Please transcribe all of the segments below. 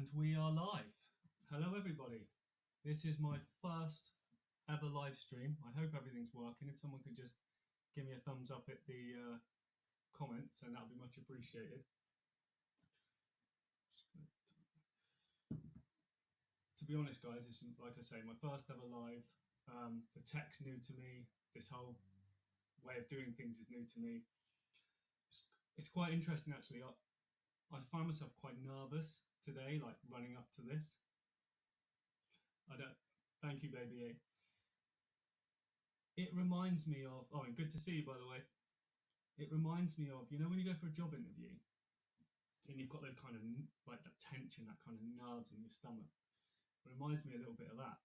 And we are live. Hello everybody. This is my first ever live stream. I hope everything's working. If someone could just give me a thumbs up at the comments, and that would be much appreciated. To be honest guys, this is, like I say, my first ever live. The tech's new to me. This whole way of doing things is new to me. It's quite interesting actually. I find myself quite nervous today, like running up to this. Thank you, baby. It reminds me of, oh, and good to see you, by the way. It reminds me of, when you go for a job interview and you've got that kind of, like that tension, that kind of nerves in your stomach. It reminds me a little bit of that.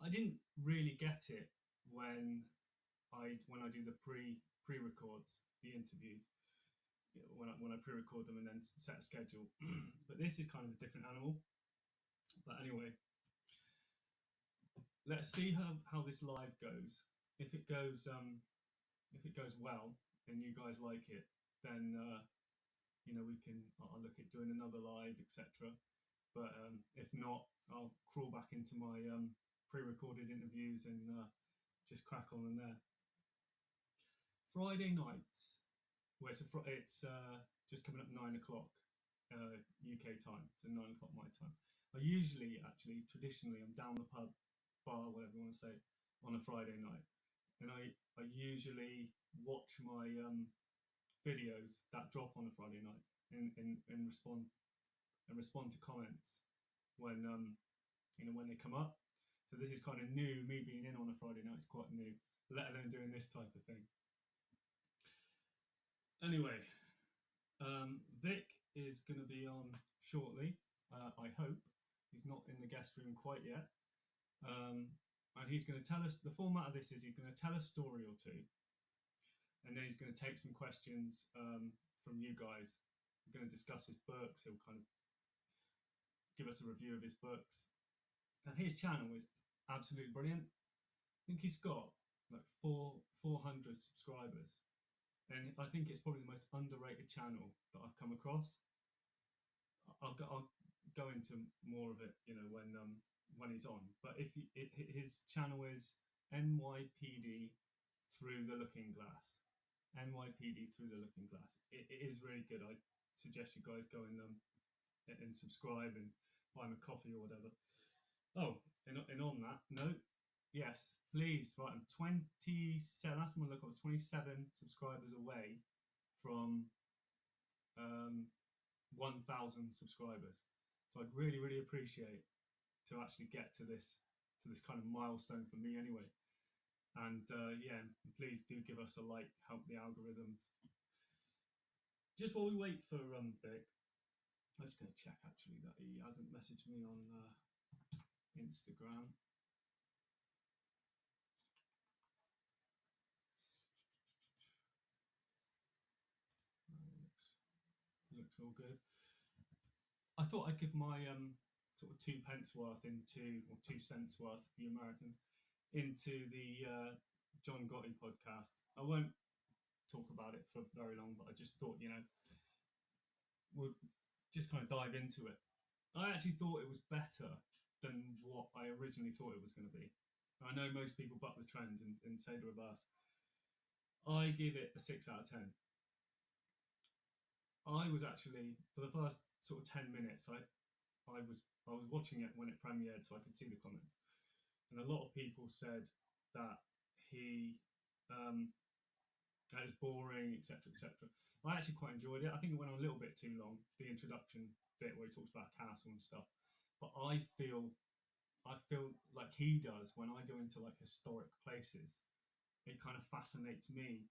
I didn't really get it when I do the pre-records, the interviews. When I pre-record them and then set a schedule. But this is kind of a different animal. But anyway, let's see how this live goes. If it goes well and you guys like it, then I'll look at doing another live, etc. But if not, I'll crawl back into my pre-recorded interviews and just crack on in there. Friday nights. Well, it's just coming up 9 o'clock UK time, so 9 o'clock my time. I usually, actually, traditionally, I'm down the pub, bar, whatever you want to say, on a Friday night, and I usually watch my videos that drop on a Friday night and respond to comments when when they come up. So this is kind of new. Me being in on a Friday night is quite new, let alone doing this type of thing. Anyway, Vic is going to be on shortly, I hope. He's not in the guest room quite yet. And he's going to tell us, the format of this is he's going to tell a story or two, and then he's going to take some questions from you guys. We're going to discuss his books. He'll kind of give us a review of his books. And his channel is absolutely brilliant. I think he's got like 400 subscribers. And I think it's probably the most underrated channel that I've come across. I'll go into more of it, when he's on. But his channel is NYPD Through the Looking Glass. NYPD Through the Looking Glass. It is really good. I suggest you guys go and subscribe and buy him a coffee or whatever. Oh, and on that note, yes, please. Right, I'm 27. Last time I looked, I was 27 subscribers away from 1,000 subscribers. So I'd really, really appreciate to actually get to this kind of milestone for me, anyway. And yeah, please do give us a like, help the algorithms. Just while we wait for Vic, I'm just going to check actually that he hasn't messaged me on Instagram. Looks all good. I thought I'd give my sort of 2 pence worth or 2 cents worth for you Americans into the John Gotti podcast. I won't talk about it for very long, but I just thought, we'll just kind of dive into it. I actually thought it was better than what I originally thought it was going to be. I know most people buck the trend and say the reverse. I give it a 6 out of 10. I was actually, for the first sort of 10 minutes, I was watching it when it premiered, so I could see the comments, and a lot of people said that that was boring, etc., etc. I actually quite enjoyed it. I think it went on a little bit too long, the introduction bit where he talks about castle and stuff. But I feel like he does when I go into like historic places. It kind of fascinates me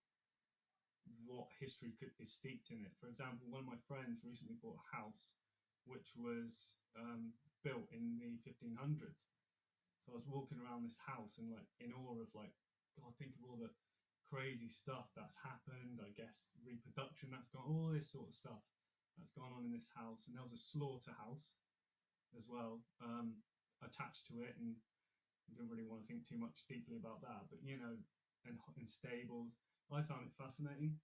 what history is steeped in it. For example, one of my friends recently bought a house which was built in the 1500s. So I was walking around this house and like in awe of like, God, think of all the crazy stuff that's happened, I guess reproduction that's gone, all this sort of stuff that's gone on in this house. And there was a slaughterhouse as well attached to it, and I didn't really want to think too much deeply about that, but and stables. I found it fascinating.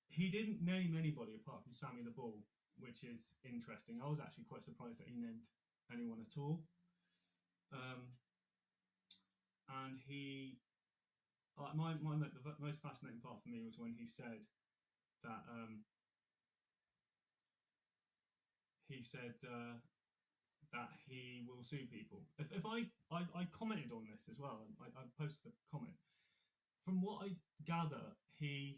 He didn't name anybody apart from Sammy the Bull which is interesting. I was actually quite surprised that he named anyone at all. And he, the most fascinating part for me was when he said that that he will sue people. If I commented on this as well, and I posted a comment. From what I gather, I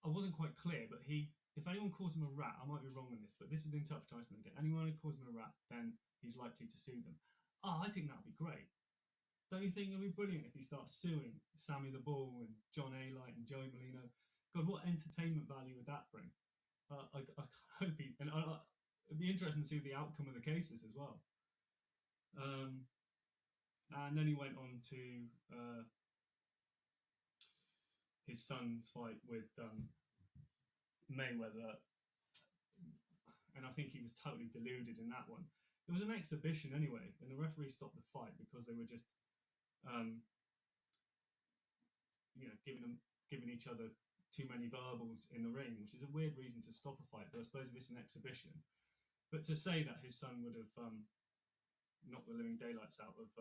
wasn't quite clear, but if anyone calls him a rat, I might be wrong on this, but this is in touch Tyson again. Anyone who calls him a rat, then he's likely to sue them. I think that'd be great. Don't you think it'd be brilliant if he starts suing Sammy the Bull and John A-Light and Joey Molino? God, what entertainment value would that bring? I hope it'd be interesting to see the outcome of the cases as well. And then he went on to his son's fight with Mayweather, and I think he was totally deluded in that one. It was an exhibition anyway, and the referee stopped the fight because they were just, giving each other too many verbals in the ring, which is a weird reason to stop a fight. But I suppose if it's an exhibition, but to say that his son would have knocked the living daylights out of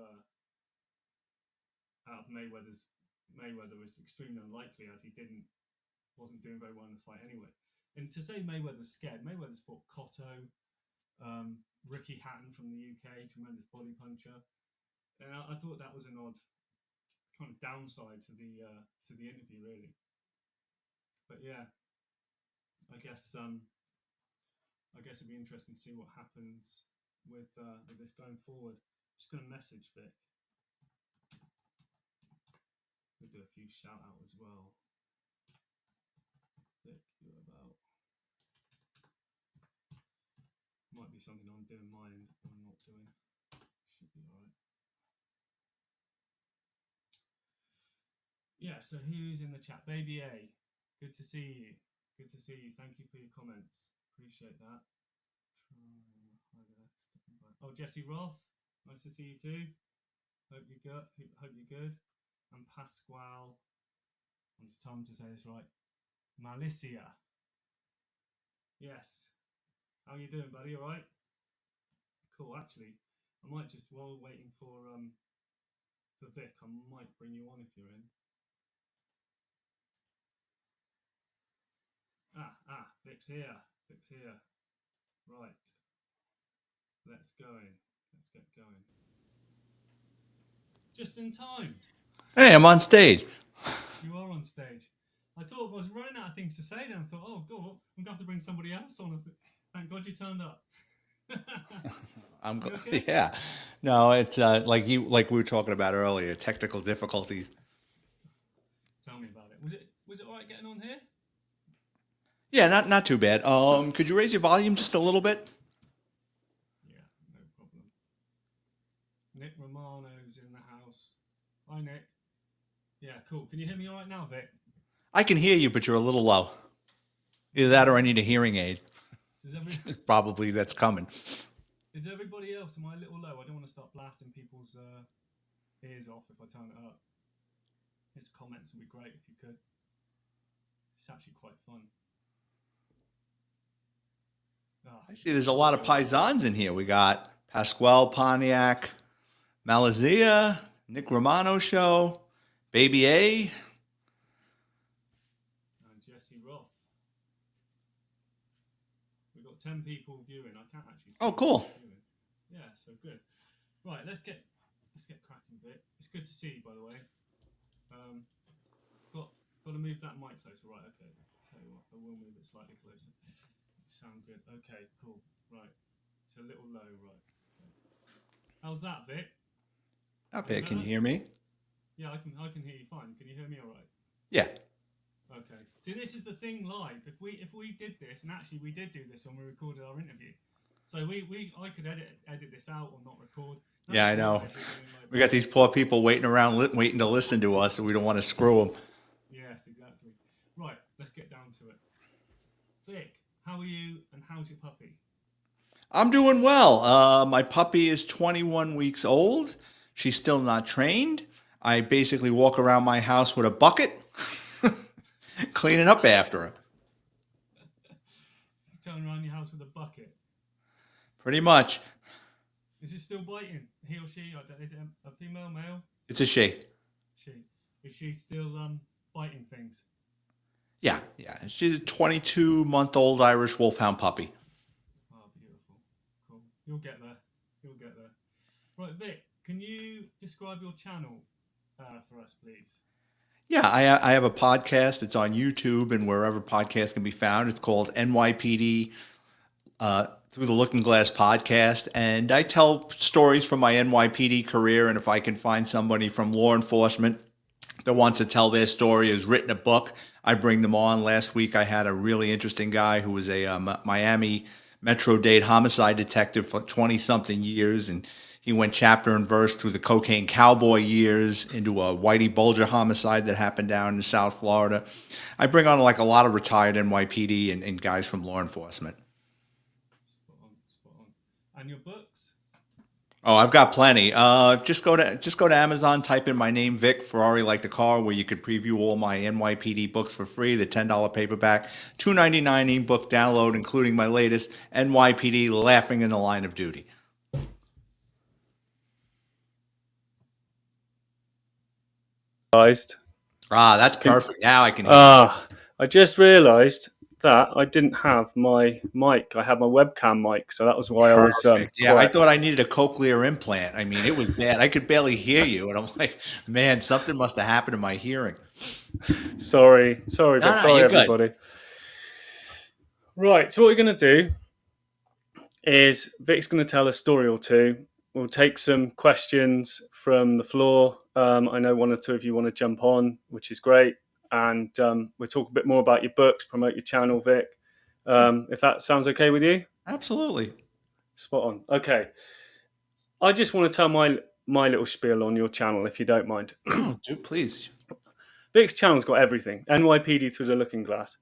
Mayweather was extremely unlikely, as he wasn't doing very well in the fight anyway. And to say Mayweather's scared, Mayweather's fought Cotto, Ricky Hatton from the UK, tremendous body puncher, and I thought that was an odd kind of downside to the interview, really. But yeah, I guess it'd be interesting to see what happens with this going forward. I'm just going to message Vic. We'll do a few shout out as well. Vic, you're about. Might be something I'm doing mine or not doing. Should be alright. Yeah, so who's in the chat? Baby A, good to see you. Good to see you. Thank you for your comments. Appreciate that. Oh, Jesse Roth, nice to see you too. Hope you're good. And Pasquale, I'm just telling to say this right. Malicia. Yes. How you doing, buddy? All right? Cool. Actually, I might just, while waiting for Vic, I might bring you on if you're in. Vic's here. Vic's here. Right. Let's get going. Just in time. Hey, I'm on stage. You are on stage. I thought I was running out of things to say then. I thought, oh, God, I'm going to have to bring somebody else on. Thank God you turned up. I'm glad. Okay? Yeah. No, it's like we were talking about earlier, technical difficulties. Tell me about it. Was it all right getting on here? Yeah, not too bad. Could you raise your volume just a little bit? Yeah, no problem. Nick Romano's in the house. Hi, Nick. Yeah, cool. Can you hear me all right now, Vic? I can hear you, but you're a little low. Either that or I need a hearing aid. Probably that's coming. Is everybody else, am I a little low? I don't want to start blasting people's ears off if I turn it up. His comments would be great if you could. It's actually quite fun. I see there's a lot of paisans in here. We got Pasquale Pontiac, Malizia, Nick Romano Show, Baby A. And Jesse Roth. We've got 10 people viewing. I can't actually see. Oh, cool. Yeah, so good. Right, let's get cracking a bit. It's good to see you, by the way. Got to move that mic closer. Right, okay. Tell you what, I will move it slightly closer. Sound good. Okay, cool. Right. It's a little low, right. Okay. How's that, Vic? Not bad. Can you hear me? Yeah, I can hear you fine. Can you hear me all right? Yeah. Okay. See, this is the thing live. If we did this, and actually we did do this when we recorded our interview. So I could edit this out or not record. Yeah, I know. We got these poor people waiting around, waiting to listen to us, so we don't want to screw them. Yes, exactly. Right, let's get down to it. Vic, how are you, and how's your puppy? I'm doing well. My puppy is 21 weeks old. She's still not trained. I basically walk around my house with a bucket, cleaning up after her. turn around your house with a bucket. Pretty much. Is it still biting? He or she? Is it a female, male? It's a she. She. Is she still biting things? Yeah. She's a 22-month-old Irish Wolfhound puppy. Oh, beautiful. Cool. You'll get there. Right, Vic, can you describe your channel for us, please? Yeah, I have a podcast. It's on YouTube and wherever podcasts can be found. It's called NYPD Through the Looking Glass podcast. And I tell stories from my NYPD career. And if I can find somebody from law enforcement that wants to tell their story, has written a book, I bring them on. Last week, I had a really interesting guy who was a Miami Metro-Dade homicide detective for 20-something years. And he went chapter and verse through the cocaine cowboy years into a Whitey Bulger homicide that happened down in South Florida. I bring on like a lot of retired NYPD and guys from law enforcement. Spot on. And your books? Oh, I've got plenty. Just go to Amazon, type in my name, Vic Ferrari, like the car, where you could preview all my NYPD books for free. The $10 paperback, $2.99 ebook download, including my latest NYPD Laughing in the Line of Duty. That's perfect. Now I can hear you. I just realised that I didn't have my mic. I had my webcam mic, so that was why Perfect. I was. Yeah, I thought I needed a cochlear implant. I mean, it was bad. I could barely hear you, and I'm like, man, something must have happened to my hearing. Sorry, sorry, everybody. Good. Right, so what we're going to do is Vic's going to tell a story or two. We'll take some questions from the floor. I know one or two of you want to jump on, which is great. And we'll talk a bit more about your books, promote your channel, Vic. If that sounds okay with you? Absolutely. Spot on. Okay. I just want to tell my little spiel on your channel, if you don't mind. Dude, please. Vic's channel's got everything. NYPD Through the Looking Glass.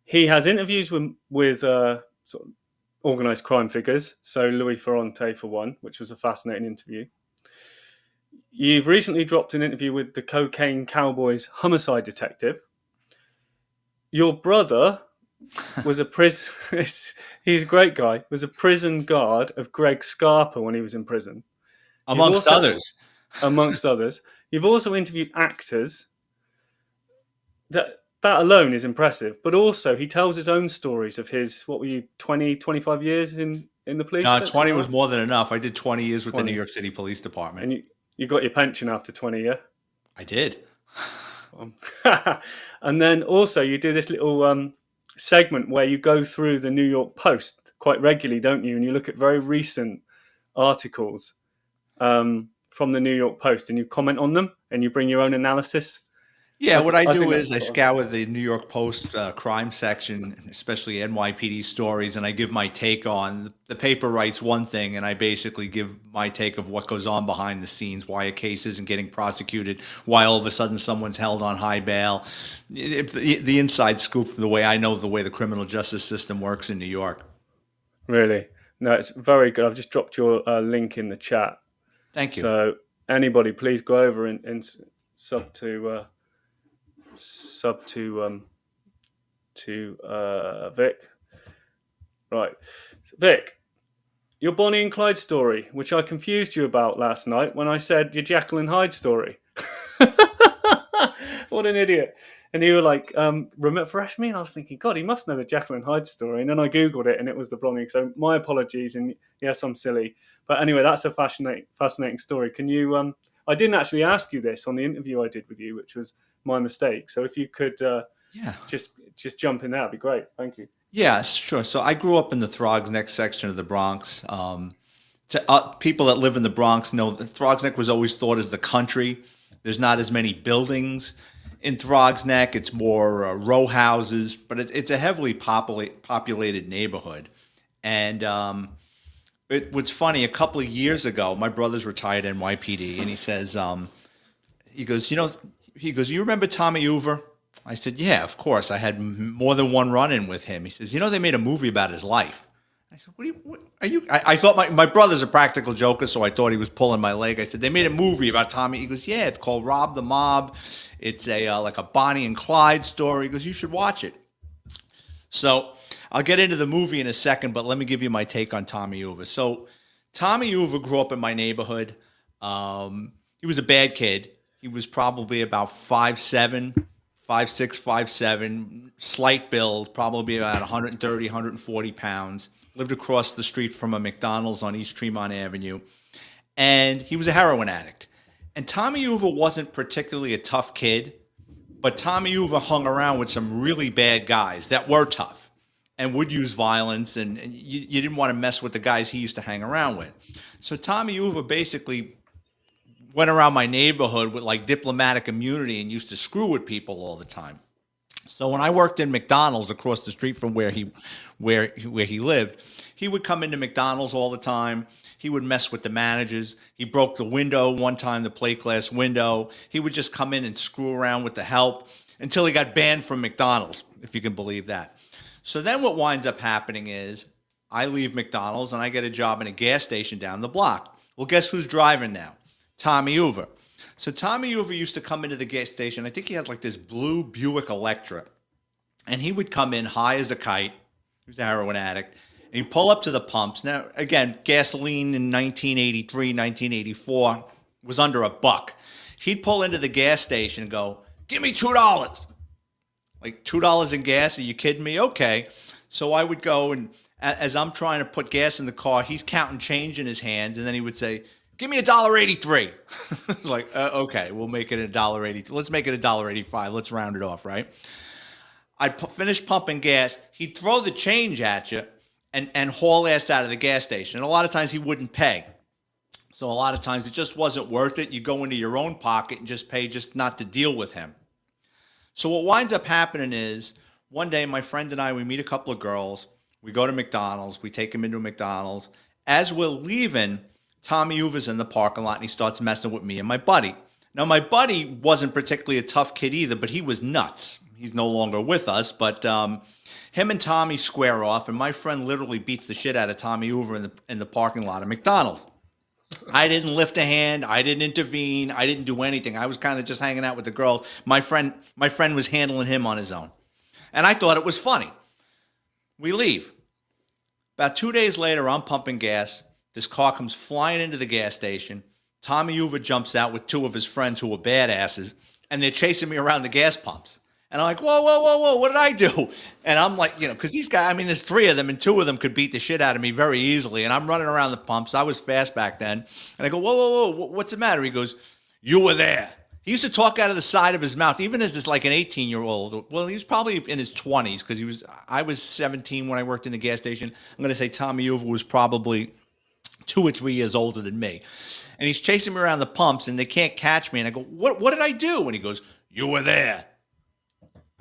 He has interviews with sort of organised crime figures. So Louis Ferrante for one, which was a fascinating interview. You've recently dropped an interview with the Cocaine Cowboys homicide detective. Your brother was a he's a great guy, was a prison guard of Greg Scarpa when he was in prison. Amongst others. You've also interviewed actors. That alone is impressive. But also he tells his own stories of his, 25 years in the police? No, 20 was more than enough. I did 20 years with the New York City Police Department. And you got your pension after 20, yeah? I did. And then also you do this little segment where you go through the New York Post quite regularly, don't you? And you look at very recent articles from the New York Post and you comment on them and you bring your own analysis. Yeah, what I do is I scour the New York Post crime section, especially NYPD stories, and I give my take on. The paper writes one thing, and I basically give my take of what goes on behind the scenes, why a case isn't getting prosecuted, why all of a sudden someone's held on high bail. The inside scoop for the way I know the way the criminal justice system works in New York. Really? No, it's very good. I've just dropped your link in the chat. Thank you. So anybody, please go over and sub to Vic. Right, Vic, your Bonnie and Clyde story, which I confused you about last night when I said your Jekyll and Hyde story. What an idiot. And you were like, refresh me? And I was thinking, God, he must know the Jekyll and Hyde story. And then I Googled it and it was the Blondie. So my apologies. And yes, I'm silly. But anyway, that's a fascinating story. Can you, I didn't actually ask you this on the interview I did with you, which was my mistake. So if you could just jump in there, that'd be great. Thank you. Yeah, sure. So I grew up in the Throgs Neck section of the Bronx. People that live in the Bronx know that Throgs Neck was always thought as the country. There's not as many buildings in Throgs Neck. It's more row houses, but it's a heavily populated neighborhood. And what's funny, a couple of years ago, my brother's retired NYPD, and he says, you remember Tommy Hoover? I said, yeah, of course. I had more than one run-in with him. He says, they made a movie about his life. I said, what are you? I thought my brother's a practical joker, so I thought he was pulling my leg. I said, they made a movie about Tommy. He goes, yeah, it's called Rob the Mob. It's like a Bonnie and Clyde story. He goes, you should watch it. So I'll get into the movie in a second, but let me give you my take on Tommy Hoover. So Tommy Hoover grew up in my neighborhood. He was a bad kid. He was probably about 5'7", 5'6", 5'7", slight build, probably about 130, 140 pounds. Lived across the street from a McDonald's on East Tremont Avenue. And he was a heroin addict. And Tommy Hoover wasn't particularly a tough kid, but Tommy Hoover hung around with some really bad guys that were tough and would use violence, and you didn't want to mess with the guys he used to hang around with. So Tommy Hoover basically went around my neighborhood with like diplomatic immunity and used to screw with people all the time. So when I worked in McDonald's across the street from where he lived, he would come into McDonald's all the time. He would mess with the managers. He broke the window one time, the plate glass window. He would just come in and screw around with the help until he got banned from McDonald's, if you can believe that. So then what winds up happening is I leave McDonald's and I get a job in a gas station down the block. Well, guess who's driving now? Tommy Hoover. So Tommy Hoover used to come into the gas station. I think he had like this blue Buick Electra. And he would come in high as a kite. He was a heroin addict. And he'd pull up to the pumps. Now, again, gasoline in 1983, 1984 was under $1. He'd pull into the gas station and go, "Give me $2. Like $2 in gas? Are you kidding me? Okay. So I would go, and as I'm trying to put gas in the car, he's counting change in his hands. And then he would say, "Give me $1.83." It's like, okay, we'll make it $1.80. Let's make it $1.85. Let's round it off, right? I'd finish pumping gas. He'd throw the change at you and haul ass out of the gas station. And a lot of times he wouldn't pay. So a lot of times it just wasn't worth it. You go into your own pocket and just pay just not to deal with him. So what winds up happening is one day my friend and I, we meet a couple of girls. We go to McDonald's. We take him into McDonald's. As we're leaving, Tommy Hoover's in the parking lot and he starts messing with me and my buddy. Now, my buddy wasn't particularly a tough kid either, but he was nuts. He's no longer with us, but him and Tommy square off, and my friend literally beats the shit out of Tommy Hoover in the parking lot of McDonald's. I didn't lift a hand. I didn't intervene. I didn't do anything. I was kind of just hanging out with the girls. My friend was handling him on his own, and I thought it was funny. We leave. About 2 days later, I'm pumping gas. This car comes flying into the gas station. Tommy Hoover jumps out with two of his friends who were badasses, and they're chasing me around the gas pumps. And I'm like, whoa, whoa, whoa, whoa, what did I do? And I'm like, because these guys, I mean, there's three of them, and two of them could beat the shit out of me very easily. And I'm running around the pumps. I was fast back then. And I go, whoa, whoa, whoa, what's the matter? He goes, "You were there." He used to talk out of the side of his mouth, even as this like an 18-year-old. Well, he was probably in his 20s because I was 17 when I worked in the gas station. I'm going to say Tommy Hoover was probably 2 or 3 years older than me. And he's chasing me around the pumps, and they can't catch me. And I go, what did I do? And he goes, "You were there."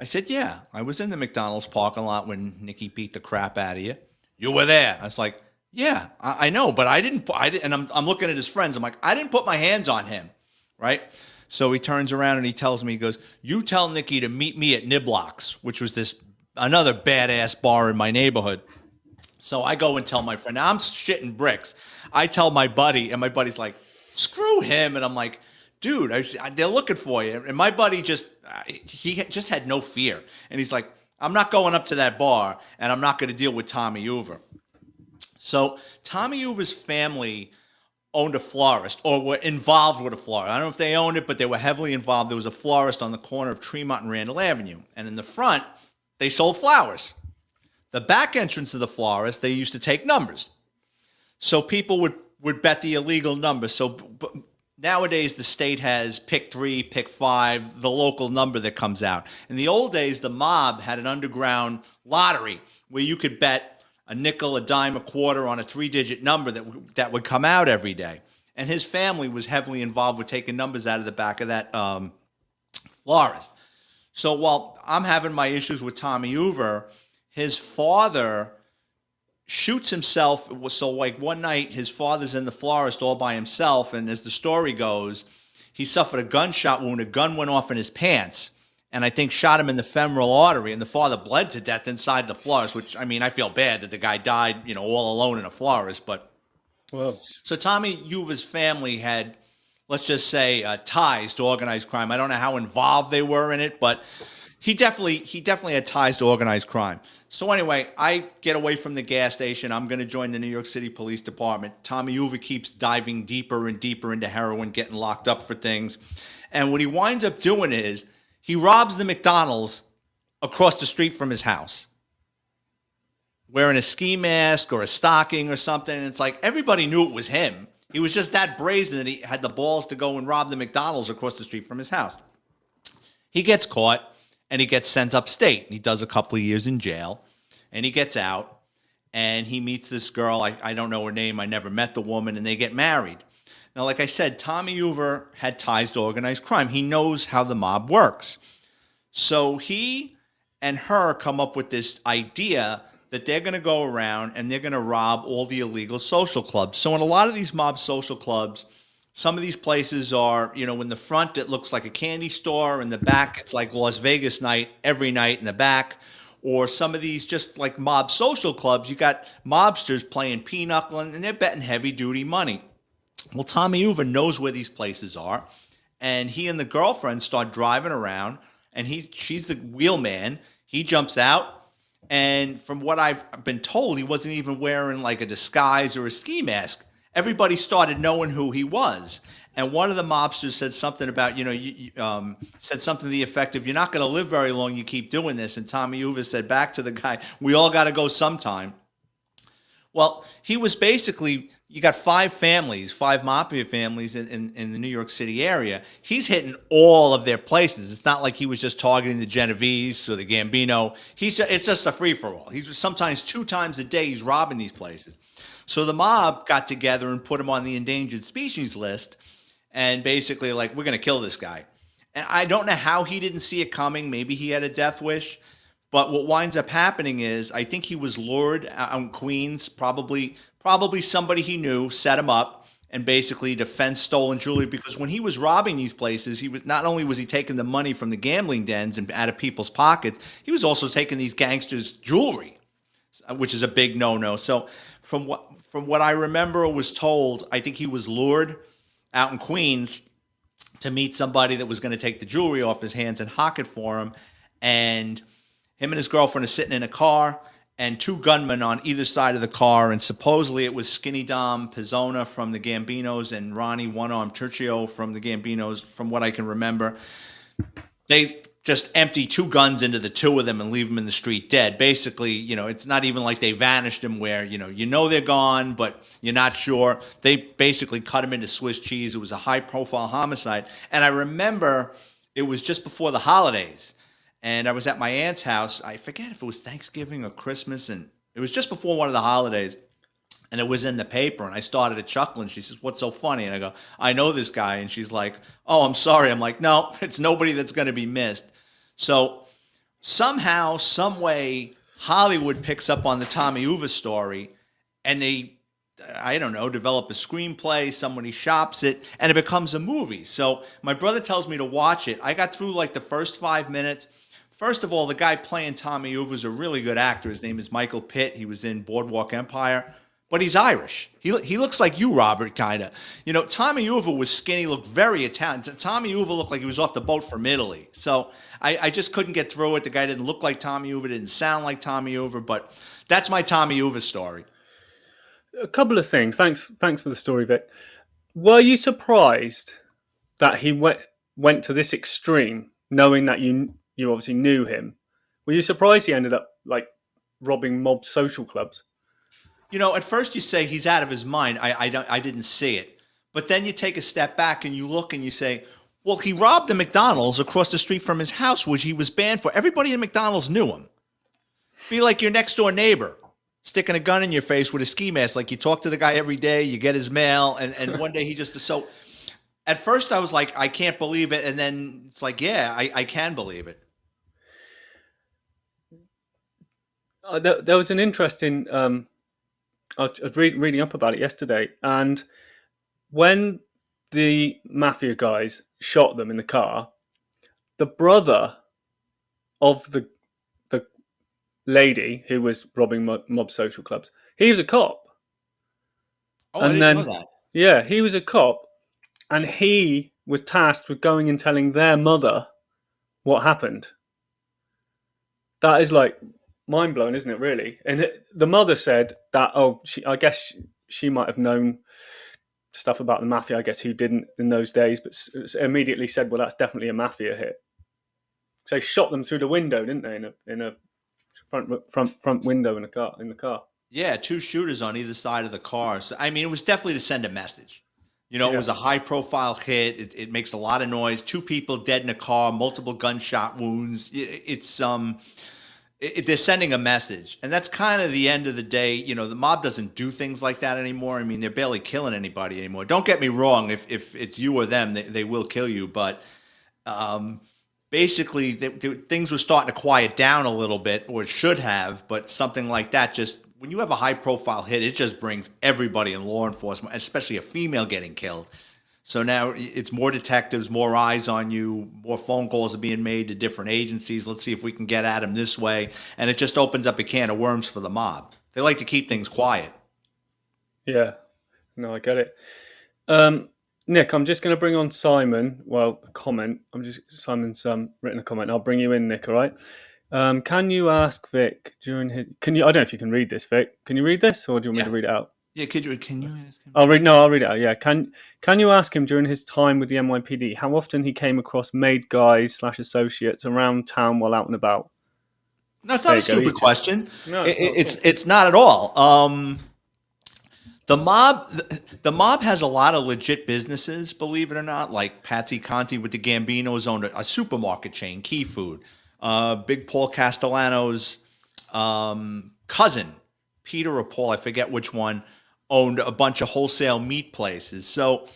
I said, "Yeah, I was in the McDonald's parking lot when Nikki beat the crap out of you." "You were there." I was like, "Yeah, I know, but I didn't." And I'm looking at his friends. I'm like, "I didn't put my hands on him," right? So he turns around and he tells me, he goes, "You tell Nikki to meet me at Niblock's," which was another badass bar in my neighborhood. So I go and tell my friend. Now I'm shitting bricks. I tell my buddy, and my buddy's like, "Screw him." And I'm like, "Dude, they're looking for you." And my buddy he just had no fear. And he's like, "I'm not going up to that bar, and I'm not going to deal with Tommy Hoover." So Tommy Hoover's family owned a florist, or were involved with a florist. I don't know if they owned it, but they were heavily involved. There was a florist on the corner of Tremont and Randall Avenue. And in the front, they sold flowers. The back entrance of the florist, they used to take numbers. So people would bet the illegal numbers. So nowadays, the state has pick 3, pick 5, the local number that comes out. In the old days, the mob had an underground lottery where you could bet a nickel, a dime, a quarter on a 3-digit number that would come out every day. And his family was heavily involved with taking numbers out of the back of that florist. So while I'm having my issues with Tommy Hoover, his father shoots himself. So like one night, his father's in the florist all by himself, and as the story goes, he suffered a gunshot wound. A gun went off in his pants, and I think shot him in the femoral artery, and the father bled to death inside the florist, which, I mean, I feel bad that the guy died, all alone in a florist, but... Well, So Tommy Hoover's family had, let's just say, ties to organized crime. I don't know how involved they were in it, but He definitely had ties to organized crime. So anyway, I get away from the gas station. I'm going to join the New York City Police Department. Tommy Hoover keeps diving deeper and deeper into heroin, getting locked up for things. And what he winds up doing is he robs the McDonald's across the street from his house, wearing a ski mask or a stocking or something. And it's like everybody knew it was him. He was just that brazen that he had the balls to go and rob the McDonald's across the street from his house. He gets caught and he gets sent upstate. He does a couple of years in jail and he gets out and he meets this girl. I don't know her name. I never met the woman, and they get married. Now, like I said, Tommy Hoover had ties to organized crime. He knows how the mob works. So he and her come up with this idea that they're going to go around and they're going to rob all the illegal social clubs. So in a lot of these mob social clubs, some of these places are, in the front it looks like a candy store, in the back it's like Las Vegas night every night in the back. Or some of these just like mob social clubs, you got mobsters playing pinochle and they're betting heavy duty money. Well, Tommy Hoover knows where these places are, and he and the girlfriend start driving around, and she's the wheelman. He jumps out. And from what I've been told, he wasn't even wearing like a disguise or a ski mask. Everybody started knowing who he was. And one of the mobsters said something about, said something to the effect of, "You're not going to live very long, you keep doing this." And Tommy Hoover said back to the guy, "We all got to go sometime." Well, he was basically, you got five mafia families in the New York City area. He's hitting all of their places. It's not like he was just targeting the Genovese or the Gambino. It's just a free-for-all. He's sometimes 2 times a day he's robbing these places. So the mob got together and put him on the endangered species list, and basically like, we're going to kill this guy. And I don't know how he didn't see it coming. Maybe he had a death wish. But what winds up happening is, I think he was lured out in Queens. Probably somebody he knew set him up and basically defends stolen jewelry. Because when he was robbing these places, he was not only was he taking the money from the gambling dens and out of people's pockets, he was also taking these gangsters' jewelry, which is a big no-no. So from what I remember or was told, I think he was lured out in Queens to meet somebody that was going to take the jewelry off his hands and hock it for him. And him and his girlfriend are sitting in a car, and 2 gunmen on either side of the car. And supposedly it was Skinny Dom Pizzona from the Gambinos and Ronnie One-Arm Turchio from the Gambinos, from what I can remember. They just empty 2 guns into the 2 of them and leave them in the street dead. Basically, it's not even like they vanished them where, they're gone, but you're not sure. They basically cut them into Swiss cheese. It was a high-profile homicide. And I remember it was just before the holidays. And I was at my aunt's house. I forget if it was Thanksgiving or Christmas, and it was just before one of the holidays. And it was in the paper, and I started to chuckle. And she says, "What's so funny?" And I go, "I know this guy." And she's like, "Oh, I'm sorry." I'm like, "No, it's nobody that's going to be missed." So somehow, some way, Hollywood picks up on the Tommy Hoover story, and they, I don't know, develop a screenplay. Somebody shops it, and it becomes a movie. So my brother tells me to watch it. I got through like the first 5 minutes. First of all, the guy playing Tommy Hoover is a really good actor. His name is Michael Pitt. He was in Boardwalk Empire, but he's Irish. He looks like you, Robert, kind of. Tommy Hoover was skinny, looked very Italian. Tommy Hoover looked like he was off the boat from Italy. So I just couldn't get through it. The guy didn't look like Tommy Hoover, didn't sound like Tommy Hoover, but that's my Tommy Hoover story. A couple of things. Thanks for the story, Vic. Were you surprised that he went to this extreme, knowing that you obviously knew him? Were you surprised he ended up like robbing mob social clubs? At first you say he's out of his mind. I didn't see it. But then you take a step back and you look and you say, well, he robbed the McDonald's across the street from his house, which he was banned for. Everybody in McDonald's knew him. Be like your next door neighbor, sticking a gun in your face with a ski mask. Like, you talk to the guy every day, you get his mail, and one day he just... So at first I was like, I can't believe it. And then it's like, yeah, I can believe it. There was an interesting... I was reading up about it yesterday, and when the mafia guys shot them in the car, the brother of the lady who was robbing mob social clubs, he was a cop. Oh, I didn't know that. Yeah, he was a cop, and he was tasked with going and telling their mother what happened. that is like mind blowing, isn't it? Really. And the mother said that I guess she might have known stuff about the mafia. I guess who didn't in those days, but immediately said, "Well, that's definitely a mafia hit." So they shot them through the window, didn't they? In a front window in the car. Yeah, 2 shooters on either side of the car. So, I mean, it was definitely to send a message. You know, it Yeah. was a high-profile hit. It makes a lot of noise. 2 people dead in a car, multiple gunshot wounds. They're sending a message, and that's kind of the end of the day. You know, the mob doesn't do things like that anymore. I mean, they're barely killing anybody anymore. Don't get me wrong. If it's you or them, they will kill you. But basically, things were starting to quiet down a little bit, or it should have. But something like that, just when you have a high-profile hit, it just brings everybody in law enforcement, especially a female, getting killed. So now it's more detectives, more eyes on you, more phone calls are being made to different agencies. Let's see if we can get at them this way. And it just opens up a can of worms for the mob. They like to keep things quiet. Yeah. No, I get it. Nick, I'm just going to bring on Simon. Well, a comment. Simon's written a comment. I'll bring you in, Nick. All right. Can you ask Vic during his? I don't know if you can read this, Vic. Can you read this, or do you want me to read it out? Yeah, can you ask him? I'll read it out. Yeah. Can you ask him during his time with the NYPD how often he came across made guys / associates around town while out and about? No, it's not a stupid question. No, it's not at all. The mob has a lot of legit businesses, believe it or not. Like Patsy Conti with the Gambinos owned a supermarket chain, Key Food. Big Paul Castellano's cousin, Peter or Paul, I forget which one, owned a bunch of wholesale meat places. So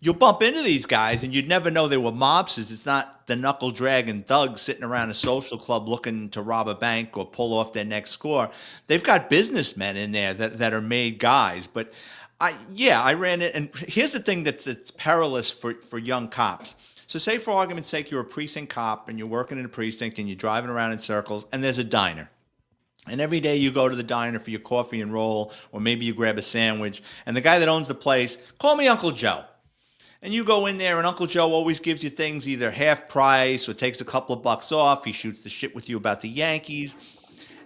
you'll bump into these guys and you'd never know they were mobsters. It's not the knuckle dragging thugs sitting around a social club looking to rob a bank or pull off their next score. They've got businessmen in there that are made guys. But I ran it. And here's the thing that's perilous for young cops. So say, for argument's sake, you're a precinct cop and you're working in a precinct and you're driving around in circles and there's a diner. And every day you go to the diner for your coffee and roll, or maybe you grab a sandwich. And the guy that owns the place, call me Uncle Joe. And you go in there, and Uncle Joe always gives you things either half price or takes a couple of bucks off. He shoots the shit with you about the Yankees.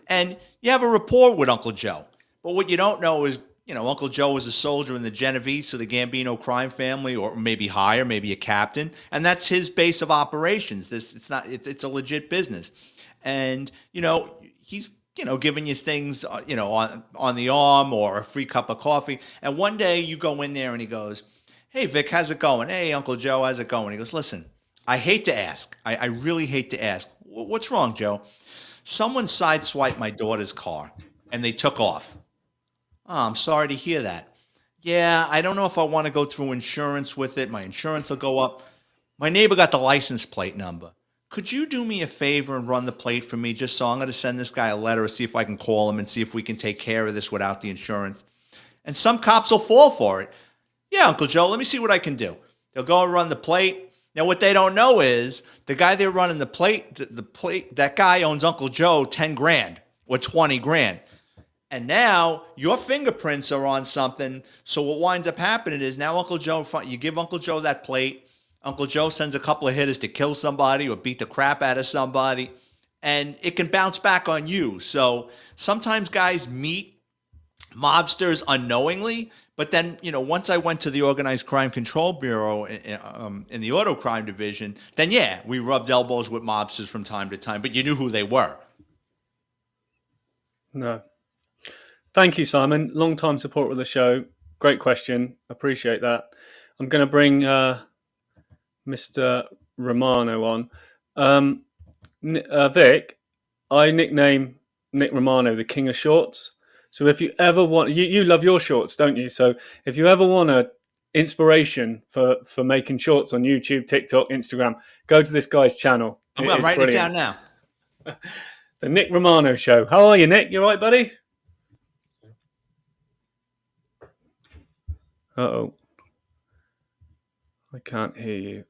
And you have a rapport with Uncle Joe. But what you don't know is, Uncle Joe was a soldier in the Genovese of the Gambino crime family, or maybe higher, maybe a captain. And that's his base of operations. It's a legit business. And, he's giving you things, on the arm or a free cup of coffee. And one day you go in there and he goes, "Hey, Vic, how's it going? Hey, Uncle Joe, how's it going?" He goes, "Listen, I hate to ask. I really hate to ask. What's wrong, Joe? Someone sideswiped my daughter's car and they took off." "Oh, I'm sorry to hear that." "Yeah, I don't know if I want to go through insurance with it. My insurance will go up. My neighbor got the license plate number. Could you do me a favor and run the plate for me, just so I'm going to send this guy a letter or see if I can call him and see if we can take care of this without the insurance?" And some cops will fall for it. "Yeah, Uncle Joe, let me see what I can do." They'll go and run the plate. Now, what they don't know is the guy they're running the plate, that guy owns Uncle Joe 10 grand or 20 grand. And now your fingerprints are on something. So what winds up happening is now Uncle Joe, you give Uncle Joe that plate. Uncle Joe sends a couple of hitters to kill somebody or beat the crap out of somebody, and it can bounce back on you. So sometimes guys meet mobsters unknowingly, but then, once I went to the Organized Crime Control Bureau in the auto crime division, then yeah, we rubbed elbows with mobsters from time to time, but you knew who they were. No. Thank you, Simon. Long-time supporter of the show. Great question. Appreciate that. I'm going to bring Mr. Romano on. Vic, I nickname Nick Romano the King of Shorts. So if you ever want, you love your shorts, don't you? So if you ever want an inspiration for making shorts on YouTube, TikTok, Instagram, go to this guy's channel. I'm writing it down now. The Nick Romano Show. How are you, Nick? You all right, buddy? Uh-oh. I can't hear you.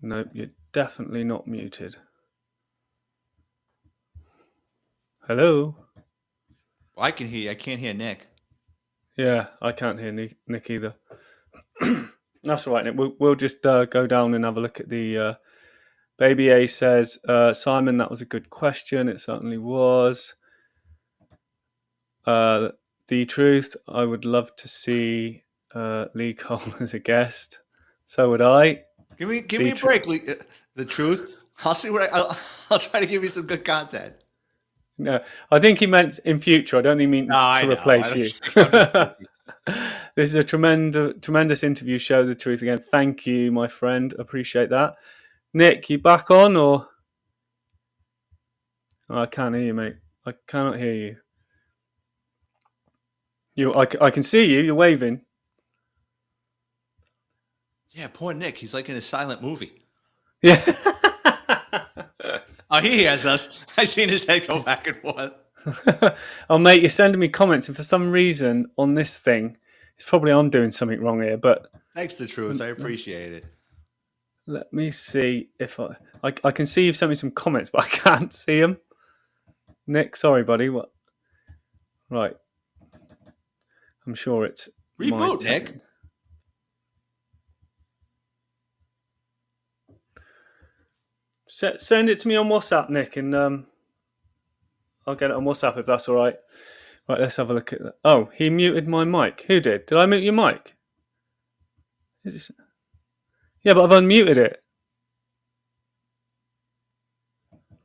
Nope, you're definitely not muted. Hello? Well, I can hear you. I can't hear Nick. Yeah, I can't hear Nick either. That's all right, Nick. We'll just go down and have a look at the Baby A says, Simon, that was a good question. It certainly was. The truth, I would love to see Lee Cole as a guest. So would I. Give me a break. The truth. I'll see what I'll try to give you some good content. No, I think he meant in future. I don't think he means to replace you. This is a tremendous interview. Show the truth again. Thank you, my friend. Appreciate that. Nick, you back on or? Oh, I can't hear you, mate. I cannot hear you. I can see you. You're waving. Yeah, poor Nick. He's like in a silent movie. Yeah. Oh, he hears us. I seen his head go back and forth. Oh, mate, you're sending me comments, and for some reason on this thing, it's probably I'm doing something wrong here. But thanks, the truth. I appreciate it. Let me see if I can see you've sent me some comments, but I can't see them. Nick, sorry, buddy. What? Right. I'm sure it's reboot, Nick. Send it to me on WhatsApp, Nick, and I'll get it on WhatsApp if that's all right. Right, let's have a look at that. Oh, he muted my mic. Who did? Did I mute your mic? Yeah, but I've unmuted it.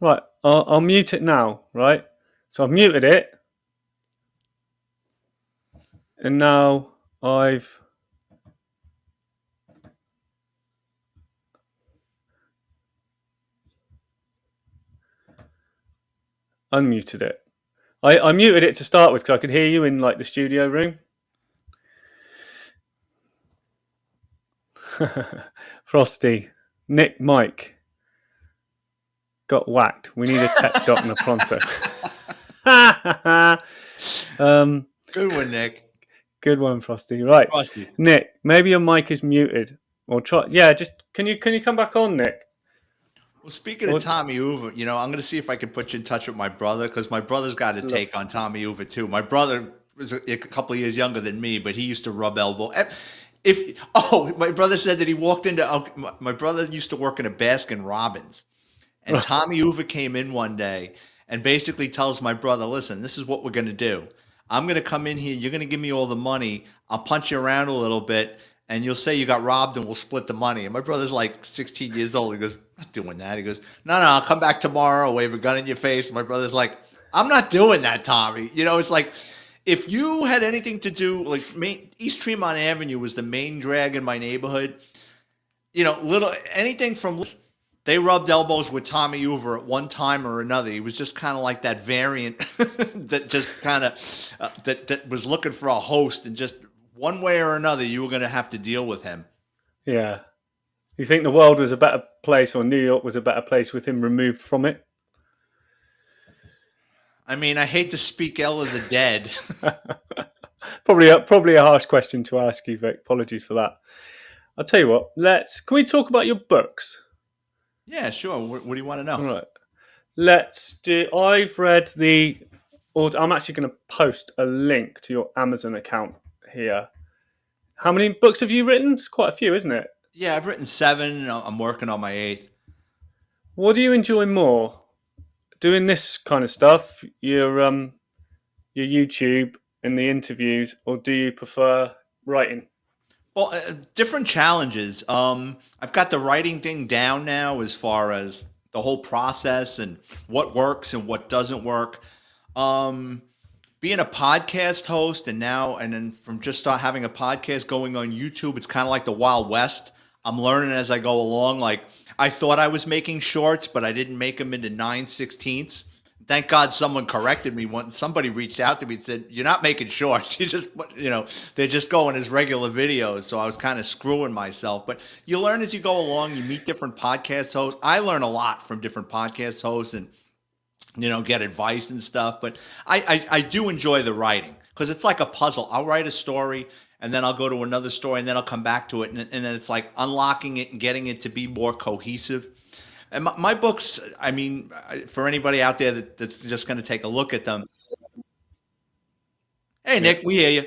Right, I'll mute it now, right? So I've muted it. And now I've... unmuted it. I muted it to start with because I could hear you in like the studio room. Frosty, Nick, Mike got whacked. We need a tech doc and a pronto. Good one, Nick. Good one, Frosty. Right, Frosty. Nick, maybe your mic is muted. Or try. Yeah, just can you come back on, Nick? Well, speaking of Tommy Hoover, I'm going to see if I can put you in touch with my brother because my brother's got a take on Tommy Hoover too. My brother was a couple of years younger than me, but he used to rub elbow. My brother said that he walked into. My brother used to work in a Baskin Robbins, and Tommy Hoover came in one day and basically tells my brother, "Listen, this is what we're going to do. I'm going to come in here. You're going to give me all the money. I'll punch you around a little bit." And you'll say you got robbed and we'll split the money. And my brother's like 16 years old. He goes, "I'm not doing that." He goes, No, I'll come back tomorrow, wave a gun in your face. And my brother's like, "I'm not doing that, Tommy." It's like, if you had anything to do, like East Tremont Avenue was the main drag in my neighborhood. Anything from, they rubbed elbows with Tommy Hoover at one time or another. He was just kind of like that variant that just kind of, that was looking for a host and just, one way or another, you were going to have to deal with him. Yeah. You think the world was a better place, or New York was a better place with him removed from it? I mean, I hate to speak ill of the dead. Probably a harsh question to ask you, Vic. Apologies for that. I'll tell you what. Can we talk about your books? Yeah, sure. What do you want to know? All right. Let's do. I've read I'm actually going to post a link to your Amazon account here. How many books have you written? It's quite a few, isn't it? Yeah, I've written 7. I'm working on my 8th. What do you enjoy more? Doing this kind of stuff, your YouTube and the interviews, or do you prefer writing? Well, different challenges. I've got the writing thing down now as far as the whole process and what works and what doesn't work. Being a podcast host and then from just start having a podcast going on YouTube, it's kind of like the Wild West. I'm learning as I go along. Like, I thought I was making shorts, but I didn't make them into 9/16. Thank God someone corrected me once. Somebody reached out to me and said, "You're not making shorts. You just, they're just going as regular videos." So I was kind of screwing myself. But you learn as you go along. You meet different podcast hosts. I learn a lot from different podcast hosts and get advice and stuff. But I do enjoy the writing because it's like a puzzle. I'll write a story and then I'll go to another story and then I'll come back to it. And then it's like unlocking it and getting it to be more cohesive. And my books, I mean, for anybody out there that's just going to take a look at them. Hey, Nick, we hear you.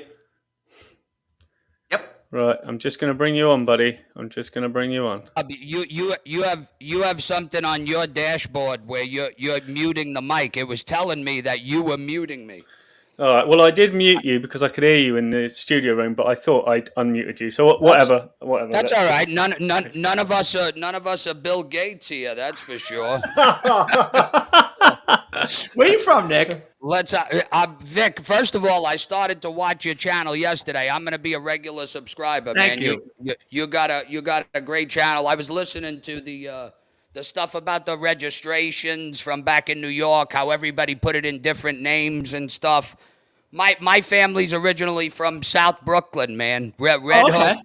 Yep. Right, I'm just going to bring you on, buddy. I'm just going to bring you on. You have something on your dashboard where you're muting the mic. It was telling me that you were muting me. All right. Well, I did mute you because I could hear you in the studio room, but I thought I'd unmuted you. So whatever. That's all right. None of us are Bill Gates here. That's for sure. Where you from, Nick? Let's Vic. First of all, I started to watch your channel yesterday. I'm going to be a regular subscriber, Thank man. you. You got a great channel. I was listening to the stuff about the registrations from back in New York, how everybody put it in different names and stuff. My family's originally from South Brooklyn, man. Red Hook.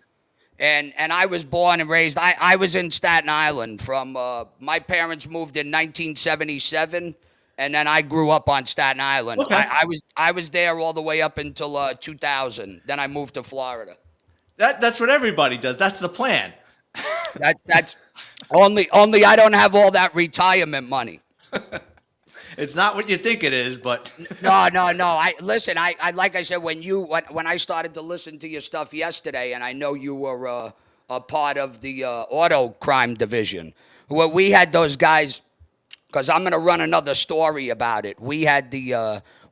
And I was born and raised. I was in Staten Island from my parents moved in 1977. And then I grew up on Staten Island. Okay. I was there all the way up until 2000. Then I moved to Florida. That's what everybody does. That's the plan. That's only I don't have all that retirement money. It's not what you think it is, but No. I listen. I like I said when I started to listen to your stuff yesterday, and I know you were a part of the auto crime division. Well, we had those guys. Because I'm going to run another story about it. We had the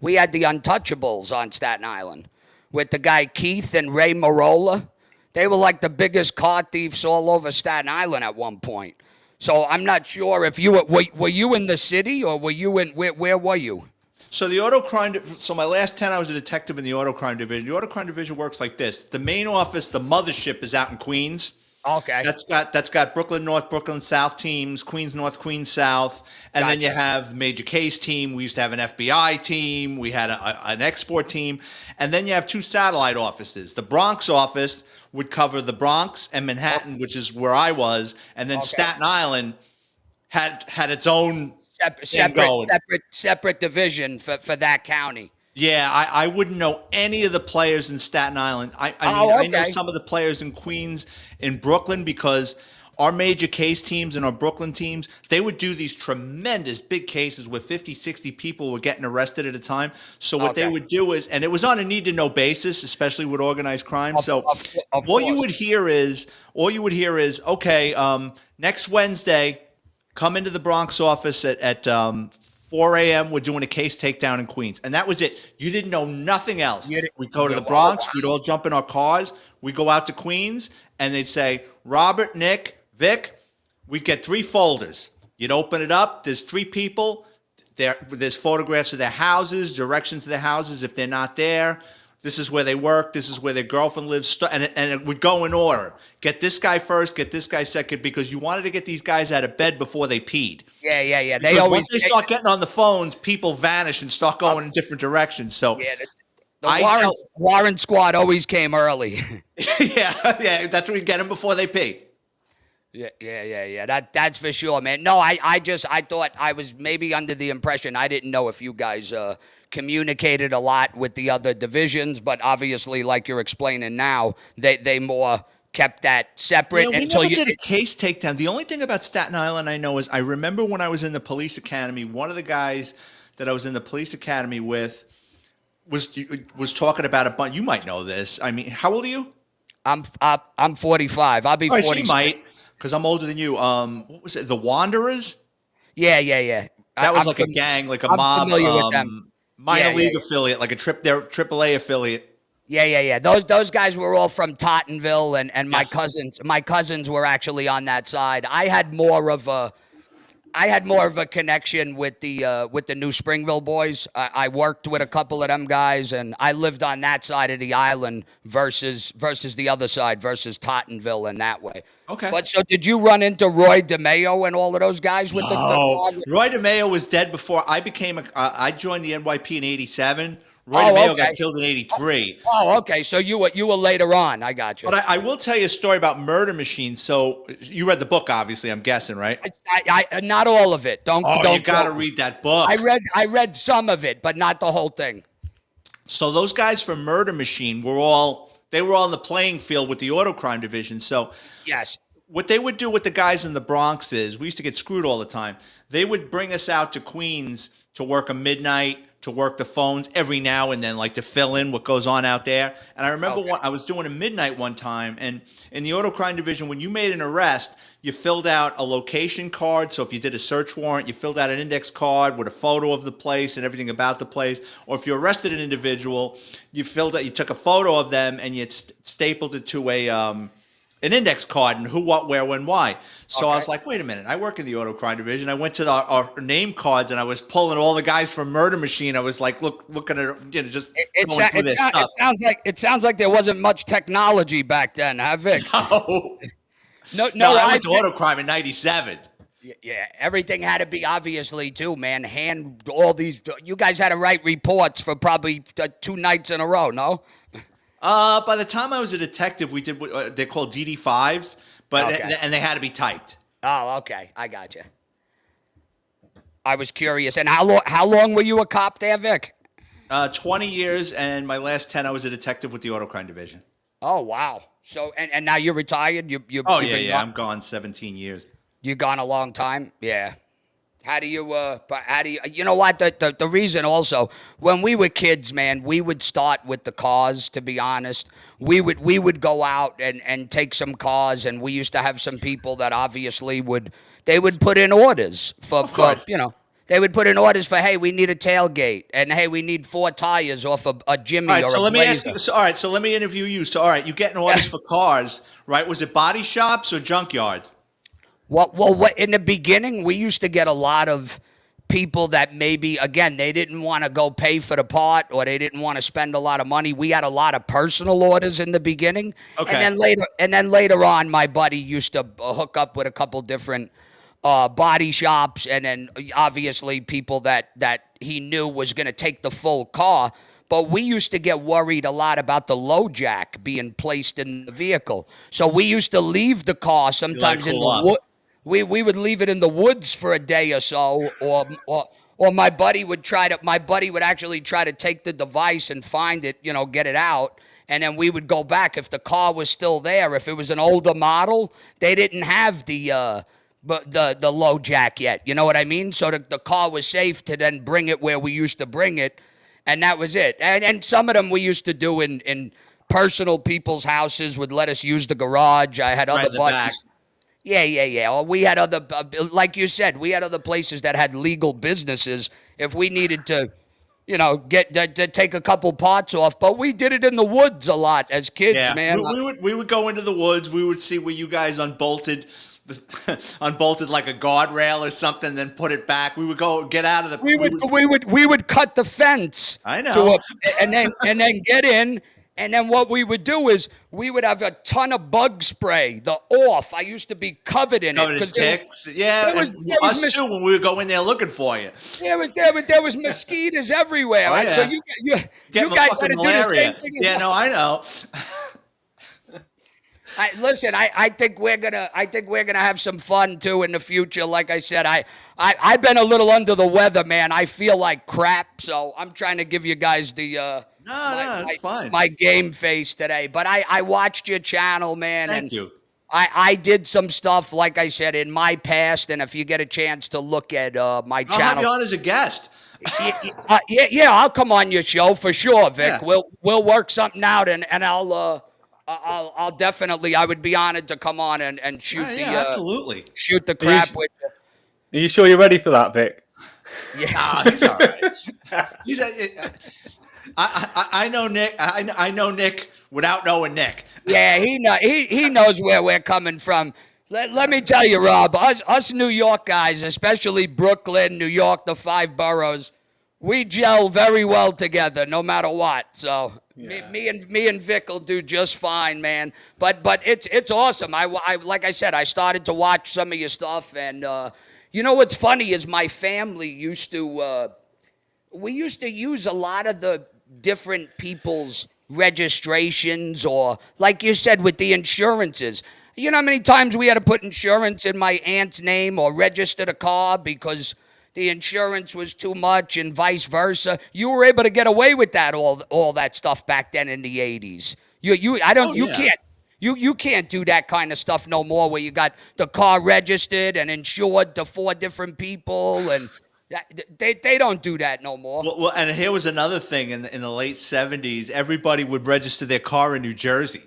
Untouchables on Staten Island with the guy Keith and Ray Marola. They were like the biggest car thieves all over Staten Island at one point. So I'm not sure if you were you in the city or were you in where were you? So the auto crime. So my last 10, I was a detective in the auto crime division. The auto crime division works like this: the main office, the mothership, is out in Queens. Okay. That's got Brooklyn North, Brooklyn South teams, Queens North, Queens South, and then you have the major case team. We used to have an FBI team. We had an export team, and then you have 2 satellite offices. The Bronx office would cover the Bronx and Manhattan, which is where I was, and then Staten Island had its own separate division for that county. Yeah, I wouldn't know any of the players in Staten Island. I know some of the players in Queens, in Brooklyn, because our major case teams and our Brooklyn teams, they would do these tremendous big cases where 50, 60 people were getting arrested at a time. So what they would do is, and it was on a need-to-know basis, especially with organized crime. All you would hear is, okay, next Wednesday, come into the Bronx office at 4 a.m. we're doing a case takedown in Queens. And that was it. You didn't know nothing else. We'd go to the Bronx. We'd all jump in our cars. We'd go out to Queens. And they'd say, Robert, Nick, Vic, we'd get 3 folders. You'd open it up. There's 3 people. There's photographs of their houses, directions to their houses if they're not there. This is where they work. This is where their girlfriend lives. And it would go in order. Get this guy first. Get this guy second. Because you wanted to get these guys out of bed before they peed. Yeah. Once they start getting on the phones, people vanish and start going in different directions. So the Warren squad always came early. yeah. That's when we get them before they pee. Yeah. That's for sure, man. No, I thought I was maybe under the impression. I didn't know if you guys communicated a lot with the other divisions, but obviously, like you're explaining now, they more kept that separate. Yeah, we never did a case takedown. The only thing about Staten Island I know is I remember when I was in the police academy, one of the guys that I was in the police academy with was talking about a bunch. You might know this. I mean, how old are you? I'm 45. I'll be 40. So you might, because I'm older than you. What was it? The Wanderers? Yeah. That was a gang, like a mob. With them. Minor league affiliate, like their AAA affiliate. Yeah. Those guys were all from Tottenville, and my cousins were actually on that side. I had more of a connection with the New Springville boys. I worked with a couple of them guys, and I lived on that side of the island versus the other side, versus Tottenville in that way. Okay. But so did you run into Roy DeMeo and all of those guys with Roy DeMeo was dead before I became I joined the NYPD in '87. Roy DeMeo got killed in '83. Oh, okay. So you were later on. I got you. But I will tell you a story about Murder Machine. So you read the book, obviously. I'm guessing, right? I not all of it. Don't you got to read that book. I read some of it, but not the whole thing. So those guys from Murder Machine were all in the playing field with the auto crime division. So yes. What they would do with the guys in the Bronx is, we used to get screwed all the time. They would bring us out to Queens to work a midnight, to work the phones every now and then, like to fill in what goes on out there. And I remember I was doing a midnight one time, and in the auto crime division, when you made an arrest, you filled out a location card. So if you did a search warrant, you filled out an index card with a photo of the place and everything about the place. Or if you arrested an individual, you took a photo of them and you stapled it to an index card and who, what, where, when, why. So I was like, wait a minute, I work in the auto crime division. I went to our name cards and I was pulling all the guys from Murder Machine. I was like, looking at, just going through this stuff. It sounds like there wasn't much technology back then, huh, Vic? No, I went to auto crime in '97. Yeah, everything had to be obviously too, man. All these, you guys had to write reports for probably 2 nights in a row, no? By the time I was a detective, we did what they're called DD5s, and they had to be typed. Oh, okay, I got you. I was curious. And how long were you a cop there, Vic? 20 years, and my last 10, I was a detective with the auto crime division. Oh, wow. So, and now you're retired? I'm gone 17 years. You're gone a long time? Yeah. How do you you know what, the reason also, when we were kids, man, we would start with the cars, to be honest. We would go out and take some cars, and we used to have some people that obviously would put in orders for they would put in orders for, hey, we need a tailgate, and hey, we need 4 tires off a Jimmy or a Blazer. Let me ask you. So let me interview you. So you getting orders for cars, right? Was it body shops or junkyards? Well, in the beginning, we used to get a lot of people that maybe, again, they didn't want to go pay for the part, or they didn't want to spend a lot of money. We had a lot of personal orders in the beginning. Okay. And then later on, my buddy used to hook up with a couple different body shops, and then obviously people that he knew was going to take the full car. But we used to get worried a lot about the low jack being placed in the vehicle. So we used to leave the car sometimes in the wood. We would leave it in the woods for a day or so, or my buddy would actually try to take the device and find it, get it out, and then we would go back if the car was still there. If it was an older model, they didn't have the low jack yet. You know what I mean? So the car was safe to then bring it where we used to bring it, and that was it. And some of them we used to do in personal people's houses, would let us use the garage. I had other buddies. Yeah. Well, we had other, like you said, we had other places that had legal businesses. If we needed to, to take a couple parts off, but we did it in the woods a lot as kids, man. We would go into the woods. We would see where you guys unbolted like a guardrail or something, then put it back. We would go get out of the. We would cut the fence. I know. And then get in. And then what we would do is we would have a ton of bug spray. I used to be covered in it. Because ticks. Us too when we would go in there looking for you. There was mosquitoes everywhere. Right? Yeah. So you guys had to do the same thing. Yeah, no, I know. I think we're gonna have some fun too in the future. Like I said, I've been a little under the weather, man. I feel like crap, so I'm trying to give you guys the it's fine. My game face today. But I watched your channel, man. Thank you. I did some stuff, like I said, in my past, and if you get a chance to look at my channel, I'll have you on as a guest. I'll come on your show for sure, Vic. Yeah. We'll work something out, and I'll definitely. I would be honored to come on and shoot absolutely shoot the crap with you. Are you sure you're ready for that, Vic? Yeah, he's all right. I know Nick. I know Nick without knowing Nick. Yeah, he knows where we're coming from. Let me tell you, Rob, us New York guys, especially Brooklyn, New York, the 5 boroughs, we gel very well together, no matter what. So me and Vic will do just fine, man. But it's awesome. I like I said, I started to watch some of your stuff, and what's funny is my family used to. We used to use a lot of the different people's registrations, or like you said with the insurances. You know how many times we had to put insurance in my aunt's name or register the car because the insurance was too much, and vice versa. You were able to get away with that all that stuff back then in the 80s. You can't do that kind of stuff no more, where you got the car registered and insured to 4 different people, and They don't do that no more. Well, and here was another thing in the late 70s. Everybody would register their car in New Jersey.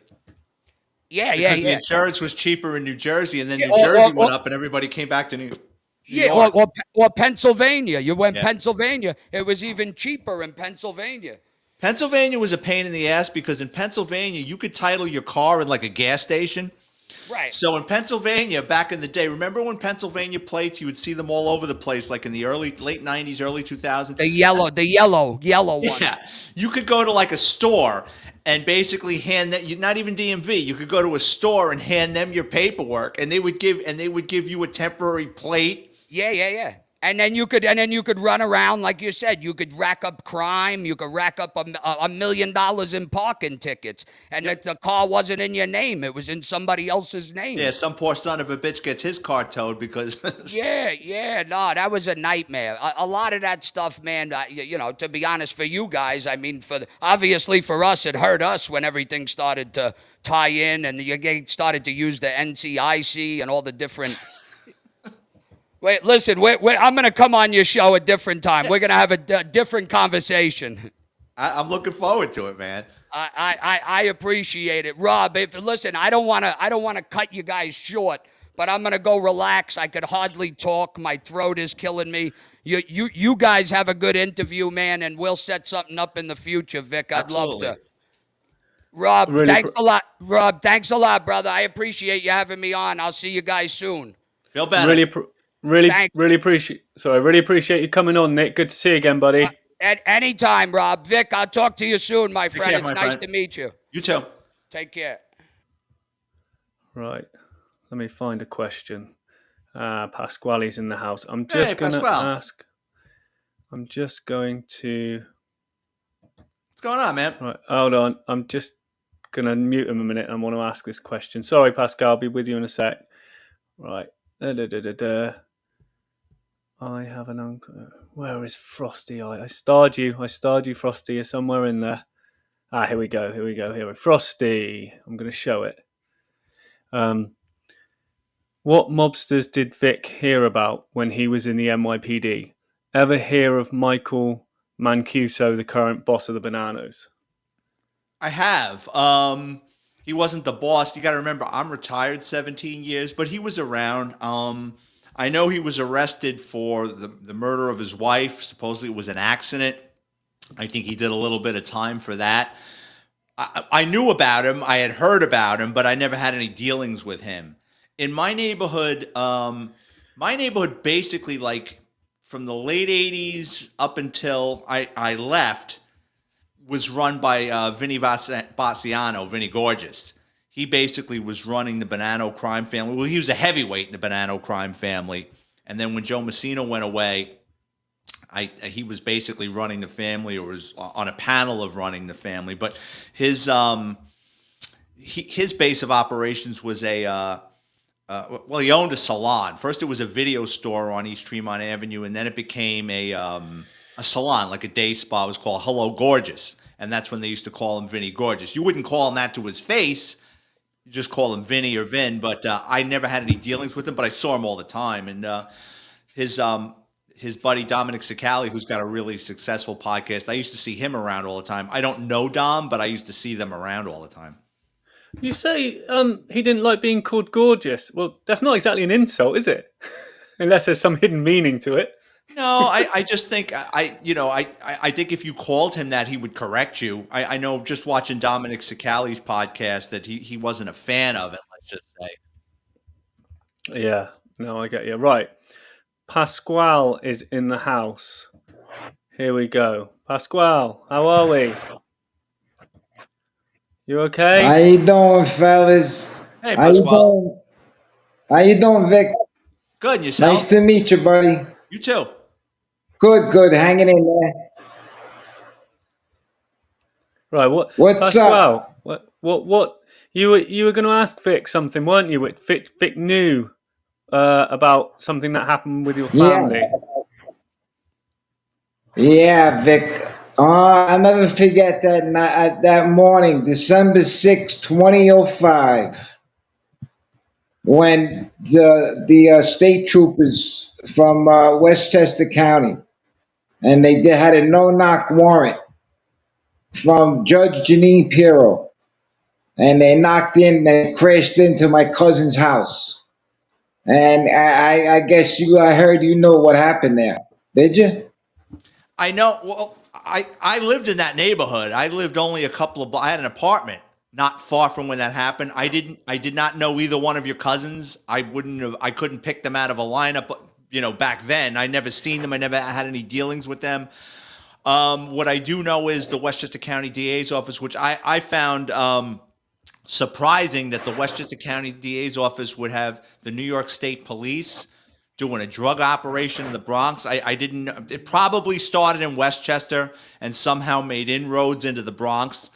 Yeah, Because the insurance was cheaper in New Jersey, and then New or- Jersey or- went up, and everybody came back to New Yeah, York. or Pennsylvania. You went Yeah. Pennsylvania. It was even cheaper in Pennsylvania. Pennsylvania was a pain in the ass because in Pennsylvania, you could title your car in like a gas station. Right. So in Pennsylvania, back in the day, remember when Pennsylvania plates, you would see them all over the place, like in the late 90s, early 2000s? The yellow one. Yeah. You could go to like a store and basically hand that, not even DMV, you could go to a store and hand them your paperwork, and they would give you a temporary plate. Yeah. And then you could run around, like you said. You could rack up crime. You could rack up $1 million in parking tickets, and the car wasn't in your name; it was in somebody else's name. Yeah, some poor son of a bitch gets his car towed because. Yeah. No, that was a nightmare. A lot of that stuff, man. To be honest, for you guys, I mean, obviously for us, it hurt us when everything started to tie in, and you started to use the NCIC and all the different. Wait, listen, I'm going to come on your show a different time. We're going to have a different conversation. I'm looking forward to it, man. I appreciate it. Rob, listen, I don't want to cut you guys short, but I'm going to go relax. I could hardly talk. My throat is killing me. You guys have a good interview, man, and we'll set something up in the future, Vic. I'd love to. Rob, thanks a lot. Rob, thanks a lot, brother. I appreciate you having me on. I'll see you guys soon. Feel better. Really appreciate you coming on, Nick. Good to see you again, buddy. At any time, Rob. Vic, I'll talk to you soon, my friend. Care, it's my nice friend. to meet you. You too. Take care. Right. Let me find a question. Pasquale's in the house. I'm just going to ask. I'm just going to. What's going on, man? Right. Hold on. I'm just going to mute him a minute. I want to ask this question. Sorry, Pascal. I'll be with you in a sec. Right. I have an uncle. Where is Frosty? I starred you, Frosty. You're somewhere in there. Here we go. Here, Frosty. I'm going to show it. What mobsters did Vic hear about when he was in the NYPD? Ever hear of Michael Mancuso, the current boss of the Bananas? I have. He wasn't the boss. You got to remember, I'm retired 17 years, but he was around. I know he was arrested for the murder of his wife. Supposedly it was an accident. I think he did a little bit of time for that. I knew about him. I had heard about him, but I never had any dealings with him. In my neighborhood basically, like from the late 80s up until I left, was run by Vinny Bassiano, Vinny Gorgeous. He basically was running the Bonanno crime family. Well, he was a heavyweight in the Bonanno crime family. And then when Joe Messina went away, he was basically running the family, or was on a panel of running the family. But his base of operations was he owned a salon. First, it was a video store on East Tremont Avenue, and then it became a salon, like a day spa. It was called Hello Gorgeous, and that's when they used to call him Vinny Gorgeous. You wouldn't call him that to his face. You just call him Vinny or Vin, but I never had any dealings with him, but I saw him all the time. And his buddy Dominic Cicali, who's got a really successful podcast, I used to see him around all the time. I don't know Dom, but I used to see them around all the time. You say he didn't like being called gorgeous. Well, that's not exactly an insult, is it? Unless there's some hidden meaning to it. No, I just think I think if you called him that, he would correct you. I know just watching Dominic Cicali's podcast that he wasn't a fan of it, let's just say. Yeah, no, I get you. Right. Pasquale is in the house. Here we go. Pasquale, how are we? You okay? How you doing, fellas? Hey, Pasquale. How you doing, Vic? Good, and yourself? Nice to meet you, buddy. You too. Good. Hanging in there. Right. What's Pasquale, up? What? You were going to ask Vic something, weren't you? Vic knew about something that happened with your family. Yeah, Vic. I'll never forget that morning, December 6, 2005, when the state troopers from Westchester County, and they had a no-knock warrant from Judge Janine Pirro, and they knocked in, they crashed into my cousin's house, and I guess I heard you know what happened there, did you? I know. Well, I lived in that neighborhood. I lived only a couple of. I had an apartment not far from when that happened. I did not know either one of your cousins. I wouldn't have. I couldn't pick them out of a lineup. You know, back then, I never seen them. I never had any dealings with them. What I do know is the Westchester County DA's office, which I found surprising that the Westchester County DA's office would have the New York State Police doing a drug operation in the Bronx. I didn't know. It probably started in Westchester and somehow made inroads into the Bronx.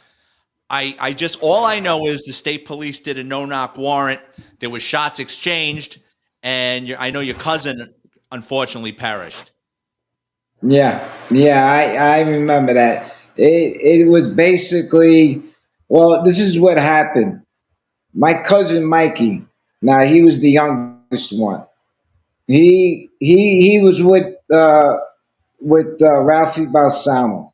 I just, all I know is the state police did a no-knock warrant. There was shots exchanged, and I know your cousin unfortunately perished. Yeah, I remember that. It was basically, well, this is what happened. My cousin Mikey, now he was the youngest one. He was with Ralphie Balsamo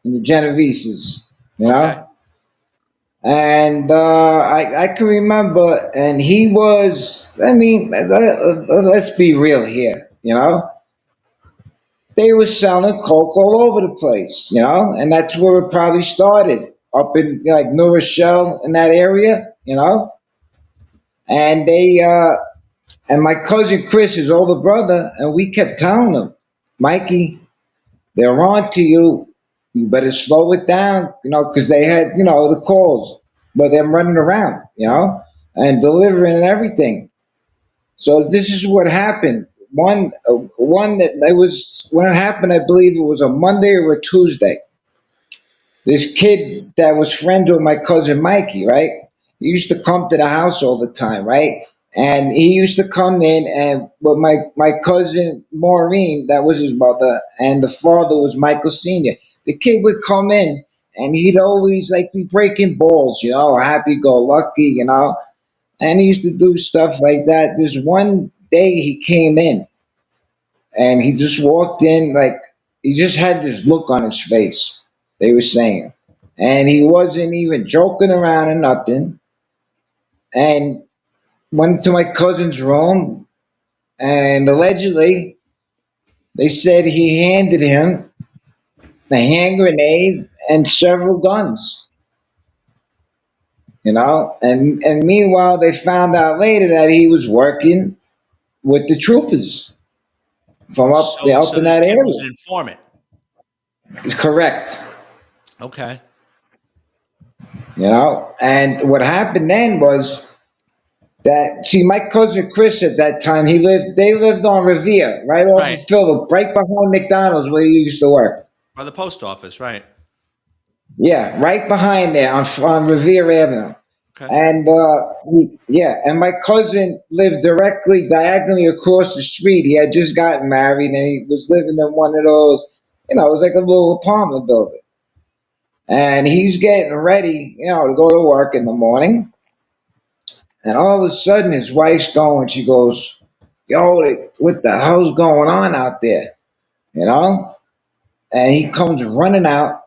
and the Genoveses, you know. Okay. And I can remember, and he was. I mean, let's be real here, you know. They were selling coke all over the place, you know, and that's where it probably started, up in like New Rochelle in that area, you know. And and my cousin Chris, his older brother, and we kept telling him, Mikey, they're on to you. You better slow it down, you know, because they had, you know, the calls, but they're running around, you know, and delivering and everything. So this is what happened. One that it was when it happened. I believe it was a Monday or a Tuesday. This kid that was friends with my cousin Mikey, right? He used to come to the house all the time, right? And he used to come in, and with my cousin Maureen, that was his mother, and the father was Michael Senior. The kid would come in, and he'd always like be breaking balls, you know, happy-go-lucky, you know. And he used to do stuff like that. This one day he came in, and he just walked in like he just had this look on his face. They were saying, and he wasn't even joking around or nothing. And went into my cousin's room, and allegedly they said he handed him a hand grenade and several guns. You know, and meanwhile they found out later that he was working with the troopers from up So in this that kid was an area. informant. It's correct. Okay. You know, and what happened then was that, see, my cousin Chris at that time, they lived on Revere, right off Right. of Phillip, right behind McDonald's where he used to work. By the post office, right. Yeah, right behind there on Revere Avenue. Okay. And and my cousin lived directly diagonally across the street. He had just gotten married, and he was living in one of those, you know, it was like a little apartment building. And he's getting ready, you know, to go to work in the morning. And all of a sudden, his wife's going, she goes, yo, what the hell's going on out there? You know? And he comes running out.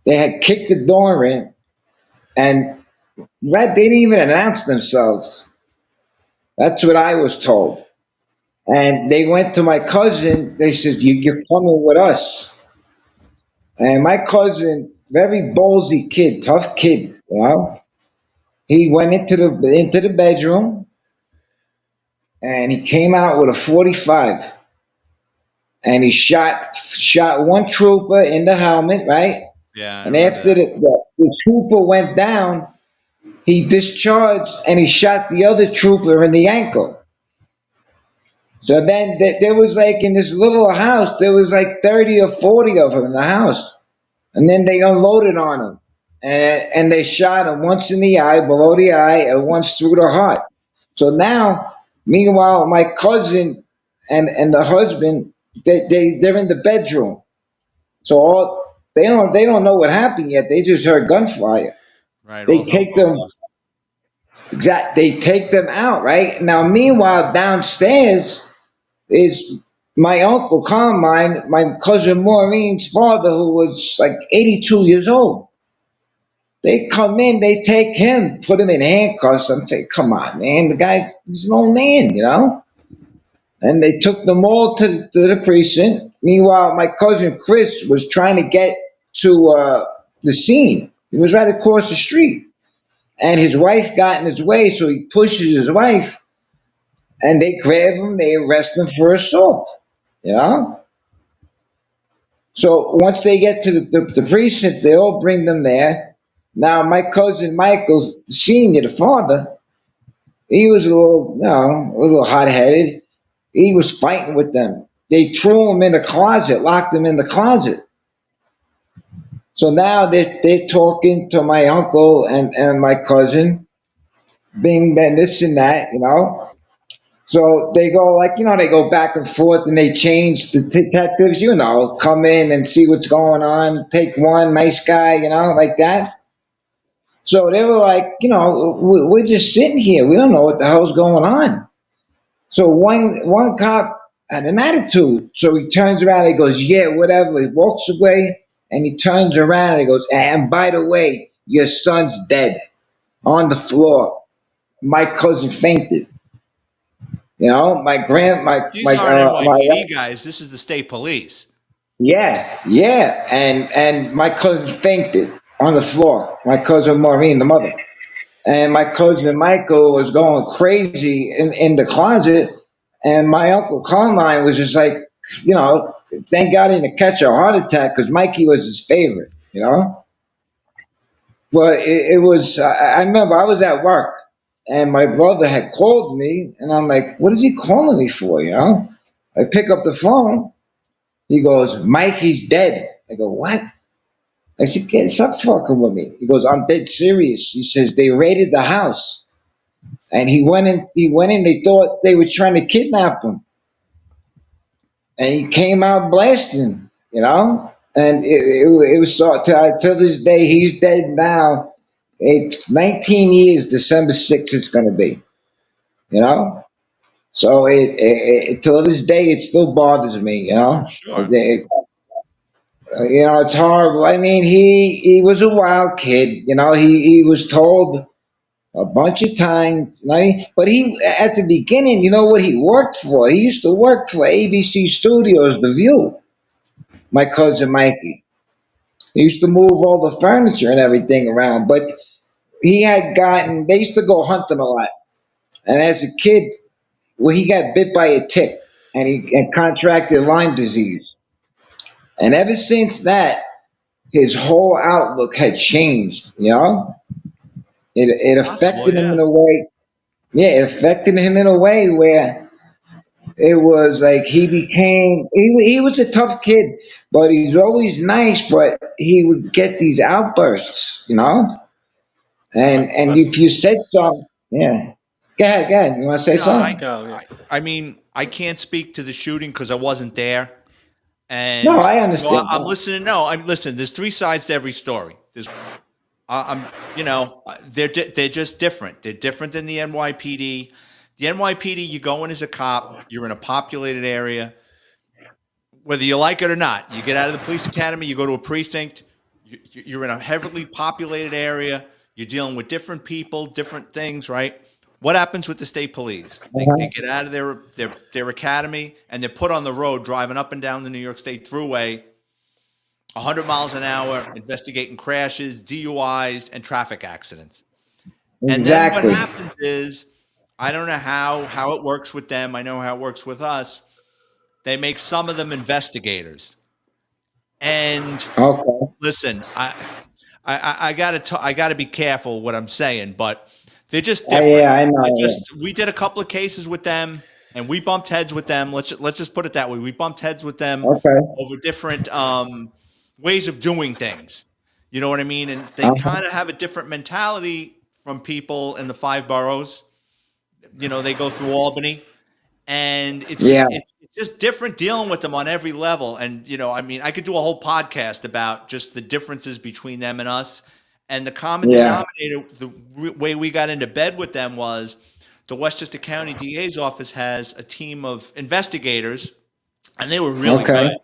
They had kicked the door in, and they didn't even announce themselves. That's what I was told. And they went to my cousin. They said, you're coming with us. And my cousin, very ballsy kid, tough kid, you know? He went into the bedroom, and he came out with a 45, and he shot one trooper in the helmet, right? Yeah. And after the trooper went down, he discharged and he shot the other trooper in the ankle. So then there was like in this little house, there was like 30 or 40 of them in the house. And then they unloaded on him. And they shot him once in the eye, below the eye, and once through the heart. So now, meanwhile, my cousin and the husband, they're in the bedroom. So they don't know what happened yet. They just heard gunfire. Right. They All take them. They take them out, right? Now, meanwhile, downstairs is my uncle Carmine, my cousin Maureen's father, who was like 82 years old. They come in, they take him, put him in handcuffs. I'm saying, come on, man, the guy is an old man, you know? And they took them all to the precinct. Meanwhile, my cousin Chris was trying to get to the scene. He was right across the street. And his wife got in his way, so he pushes his wife, and they grab him, they arrest him for assault, you know? So once they get to the precinct, they all bring them there. Now, my cousin Michael's senior, the father, he was a little, you know, a little hot-headed. He was fighting with them. They threw him in a closet, locked him in the closet. So now they're talking to my uncle and my cousin, being then this and that, you know. So they go like, you know, they go back and forth and they change the detectives, you know, come in and see what's going on, take one nice guy, you know, like that. So they were like, you know, we're just sitting here. We don't know what the hell's going on. So one cop had an attitude. So he turns around and he goes, yeah, whatever. He walks away and he turns around and he goes, and by the way, your son's dead on the floor. My cousin fainted. You know, These aren't NYPD guys. This is the state police. yeah. And my cousin fainted on the floor. My cousin Maureen, the mother. And my cousin Michael was going crazy in the closet. And my uncle Carmine was just like, you know, thank God he didn't catch a heart attack because Mikey was his favorite, you know? But it was, I remember I was at work and my brother had called me and I'm like, what is he calling me for, you know? I pick up the phone. He goes, Mikey's dead. I go, what? I said, stop fucking with me. He goes, I'm dead serious. He says, they raided the house. And he went in, they thought they were trying to kidnap him. And he came out blasting, you know? And it was so, till this day, he's dead now. It's 19 years, December 6th it's going to be, you know? So till this day, it still bothers me, you know? Sure. You know, it's horrible. I mean, he was a wild kid, you know? He was told a bunch of times, you know, but he, at the beginning, you know what he worked for? He used to work for ABC Studios, The View, my cousin Mikey. He used to move all the furniture and everything around, but they used to go hunting a lot. And as a kid, well, he got bit by a tick and he contracted Lyme disease. And ever since that, his whole outlook had changed, you know? It affected him in a way. Yeah, it affected him in a way where it was like he was a tough kid, but he's always nice, but he would get these outbursts, you know? And if you said something, yeah. Go ahead. You want to say something? I mean, I can't speak to the shooting because I wasn't there. And no, I understand. So I'm listening. No, I'm listening. There's three sides to every story. You know, they're just different. They're different than the NYPD. The NYPD, you go in as a cop. You're in a populated area. Whether you like it or not, you get out of the police academy. You go to a precinct. You're in a heavily populated area. You're dealing with different people, different things, right? What happens with the state police? They get out of their academy and they're put on the road driving up and down the New York State Thruway, 100 miles an hour, investigating crashes, DUIs, and traffic accidents. Exactly. And then what happens is, I don't know how it works with them. I know how it works with us. They make some of them investigators. And listen, I gotta be careful what I'm saying, but they're just different. Yeah, I know. We did a couple of cases with them, and we bumped heads with them. Let's just put it that way. We bumped heads with them over different ways of doing things. You know what I mean? And they kind of have a different mentality from people in the 5 boroughs. You know, they go through Albany, and it's just different dealing with them on every level. And you know, I mean, I could do a whole podcast about just the differences between them and us. And the common Yeah. denominator, way we got into bed with them was the Westchester County DA's office has a team of investigators, and they were really Okay. good.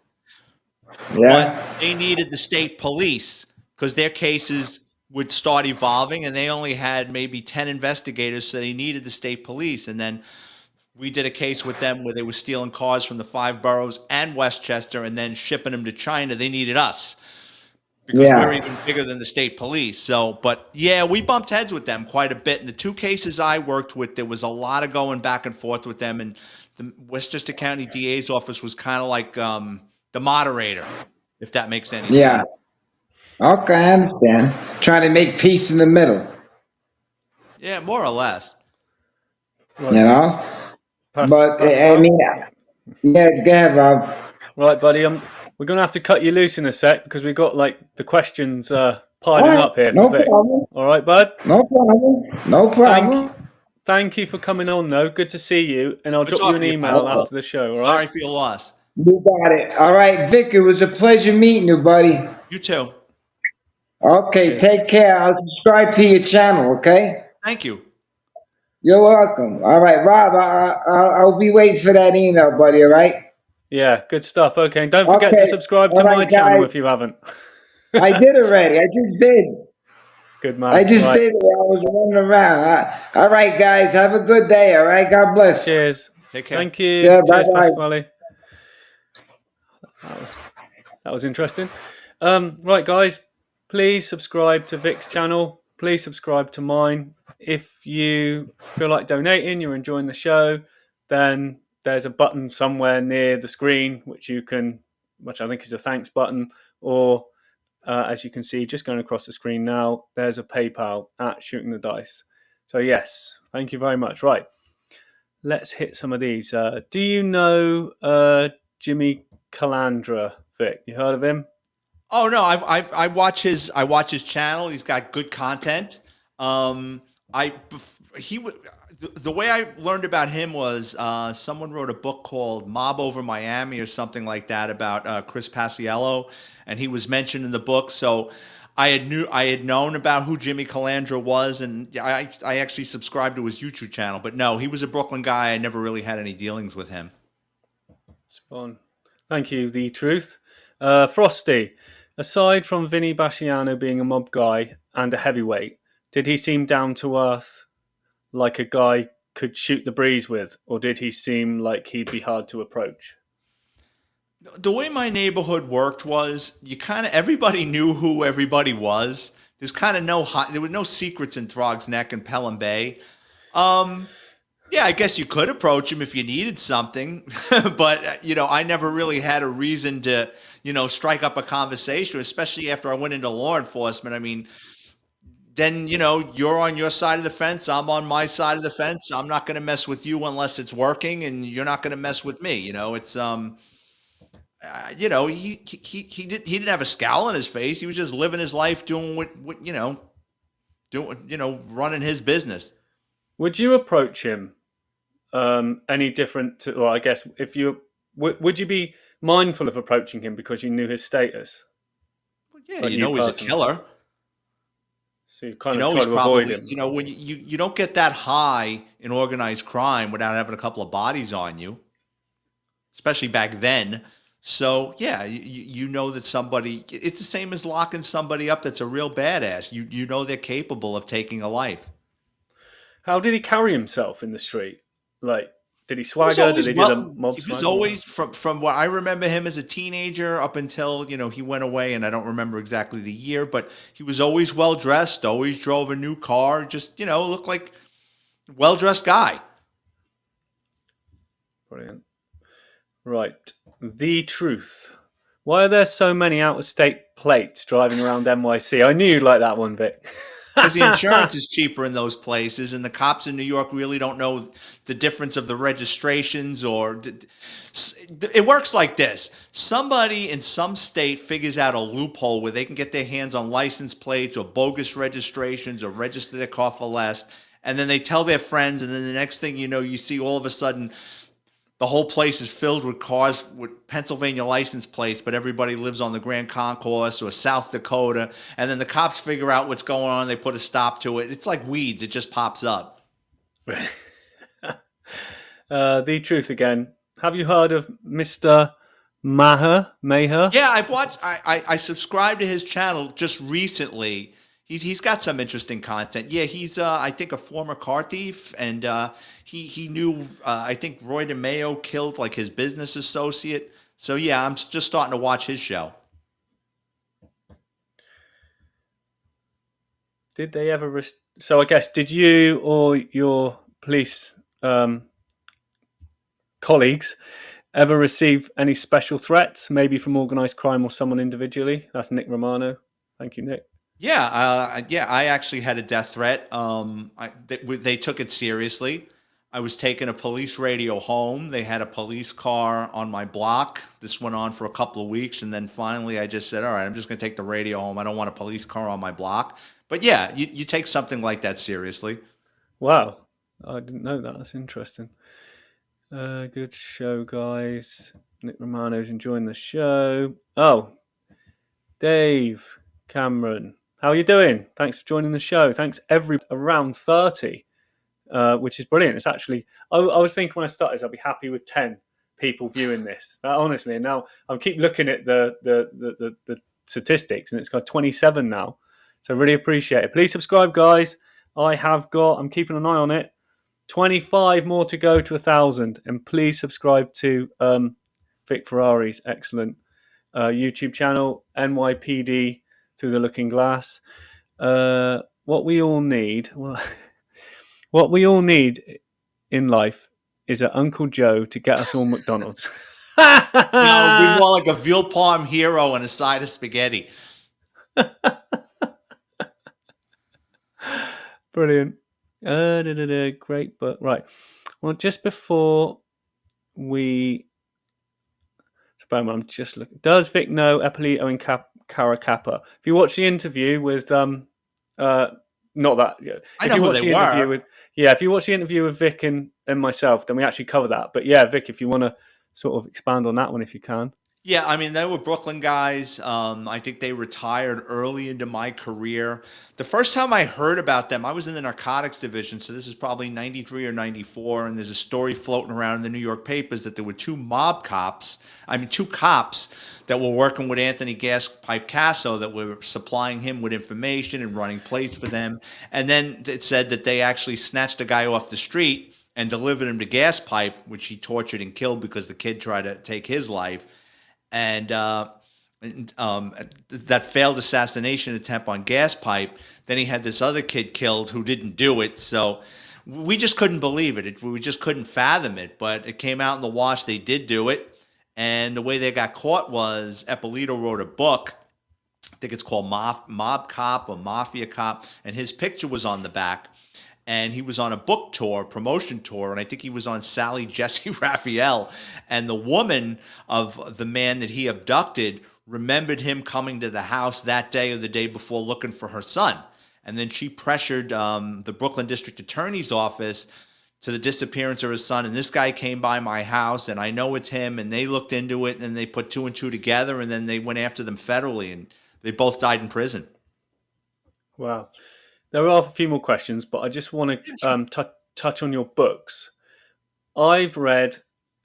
But Yeah. they needed the state police because their cases would start evolving, and they only had maybe 10 investigators, so they needed the state police. And then we did a case with them where they were stealing cars from the 5 boroughs and Westchester and then shipping them to China. They needed us because we're Yeah. even bigger than the state police. So, but yeah, we bumped heads with them quite a bit. In the 2 cases I worked with, there was a lot of going back and forth with them, and the Westchester County DA's office was kind of like the moderator, if that makes any Yeah. sense. Okay, I understand. Trying to make peace in the middle, Yeah, more or less. you know? But, Pascal? I mean, yeah, go ahead, Rob. Right, buddy. We're going to have to cut you loose in a sec because we've got like the questions piling All right, up here no for Vic. problem. All right, bud. No problem. No problem. Thank you for coming on, though. Good to see you, and I'll Good drop you an talking to you, email Pascal. after the show. All Sorry right. for your loss. You got it. All right, Vic, it was a pleasure meeting you, buddy. You too. Okay, Cheers. take care. I'll subscribe to your channel, okay? Thank you. You're welcome. All right, Rob, I'll be waiting for that email, buddy, all right? Yeah, good stuff. Okay, and don't forget to Okay. subscribe to All right, my channel guys. if you haven't. I did already. I just did. Good man. I just Right. did it. I was running around. All right, guys, have a good day, all right? God bless. Cheers. Take care. Thank you. Yeah, Cheers, bye-bye. Pasquale. That was interesting. Right, guys, please subscribe to Vic's channel. Please subscribe to mine. If you feel like donating, you're enjoying the show, then there's a button somewhere near the screen which I think is a thanks button, or as you can see, just going across the screen now, there's a PayPal at Shooting the Dice. So yes, thank you very much. Right, let's hit some of these. Do you know Jimmy Calandra, Vic? You heard of him? Oh no, I watch his channel. He's got good content. The way I learned about him was someone wrote a book called Mob Over Miami or something like that about Chris Paciello, and he was mentioned in the book. So I had known about who Jimmy Calandra was, and I actually subscribed to his YouTube channel. But no, he was a Brooklyn guy. I never really had any dealings with him. Spawn. Thank you, The Truth. Frosty, aside from Vinny Basciano being a mob guy and a heavyweight, did he seem down to earth, like a guy could shoot the breeze with, or did he seem like he'd be hard to approach? The way my neighborhood worked was everybody knew who everybody was. There's kind of there were no secrets in Throg's Neck and Pelham Bay. Yeah, I guess you could approach him if you needed something, but I never really had a reason to, strike up a conversation, especially after I went into law enforcement. I mean, then, you're on your side of the fence. I'm on my side of the fence. I'm not going to mess with you unless it's working, and you're not going to mess with me. It's, he didn't have a scowl on his face. He was just living his life, doing running his business. Would you approach him any different to, well, I guess if you, would you be mindful of approaching him because you knew his status? Well, yeah, Like he's personally? a killer. So you kind of try He's to probably, avoid him. when you don't get that high in organized crime without having a couple of bodies on you, especially back then. So yeah, you know that somebody, it's the same as locking somebody up that's a real badass. You know they're capable of taking a life. How did he carry himself in the street? Like, did he swagger? Did he do the mob He was swagger? always, from what I remember him as a teenager up until, he went away, and I don't remember exactly the year, but he was always well-dressed, always drove a new car, just, looked like a well-dressed guy. Brilliant. Right. The Truth. Why are there so many out-of-state plates driving around NYC? I knew you'd like that one, Vic. Because the insurance is cheaper in those places, and the cops in New York really don't know the difference of the registrations. Or it works like this: somebody in some state figures out a loophole where they can get their hands on license plates or bogus registrations or register their car for less, and then they tell their friends, and then the next thing you know, you see all of a sudden the whole place is filled with cars with Pennsylvania license plates, but everybody lives on the Grand Concourse or South Dakota. And then the cops figure out what's going on. They put a stop to it. It's like weeds. It just pops up. The truth again. Have you heard of Mr. Maher? Yeah, I've watched. I subscribed to his channel just recently. He's got some interesting content. Yeah, he's I think a former car thief, and he knew I think Roy DeMeo killed like his business associate. So yeah, I'm just starting to watch his show. Did they ever? So I guess did you or your police colleagues ever receive any special threats, maybe from organised crime or someone individually? That's Nick Romano. Thank you, Nick. Yeah, I actually had a death threat. They took it seriously. I was taking a police radio home. They had a police car on my block. This went on for a couple of weeks, and then finally I just said, all right, I'm just going to take the radio home. I don't want a police car on my block. But yeah, you take something like that seriously. Wow, I didn't know that. That's interesting. Good show, guys. Nick Romano's enjoying the show. Oh, Dave Cameron, how are you doing? Thanks for joining the show. Thanks around 30, which is brilliant. It's actually, I was thinking when I started, I'd be happy with 10 people viewing this. Honestly, and now I keep looking at the statistics, and it's got 27 now. So really appreciate it. Please subscribe, guys. I'm keeping an eye on it. 25 more to go to 1,000, and please subscribe to VIC Ferrari's excellent YouTube channel, NYPD Through the Looking Glass. What we all need in life is an Uncle Joe to get us all McDonald's. No, it'd be more like a veal parm hero and a side of spaghetti. Brilliant. Great, but right. Well, just before we, I'm just looking. Does Vic know Eppolito and Cara Kappa? If you watch the interview with not that. Yeah. I know who they were. If you watch the interview with Vic and myself, then we actually cover that. But yeah, Vic, if you want to sort of expand on that one, if you can. Yeah, I mean, they were Brooklyn guys. I think they retired early into my career. The first time I heard about them, I was in the narcotics division, so this is probably 93 or 94, and there's a story floating around in the New York papers that there were two cops that were working with Anthony Gaspipe Casso that were supplying him with information and running plates for them. And then it said that they actually snatched a guy off the street and delivered him to Gaspipe, which he tortured and killed because the kid tried to take his life. And that failed assassination attempt on Gaspipe. Then he had this other kid killed who didn't do it. So we just couldn't believe it. We just couldn't fathom it. But it came out in the wash. They did do it. And the way they got caught was Eppolito wrote a book. I think it's called Mob Cop or Mafia Cop. And his picture was on the back. And he was on a book tour, promotion tour, and I think he was on Sally Jesse Raphael. And the woman of the man that he abducted remembered him coming to the house that day or the day before looking for her son. And then she pressured the Brooklyn District Attorney's Office to the disappearance of his son. And this guy came by my house, and I know it's him. And they looked into it, and they put two and two together, and then they went after them federally, and they both died in prison. Wow. There are a few more questions, but I just want to touch on your books. I've read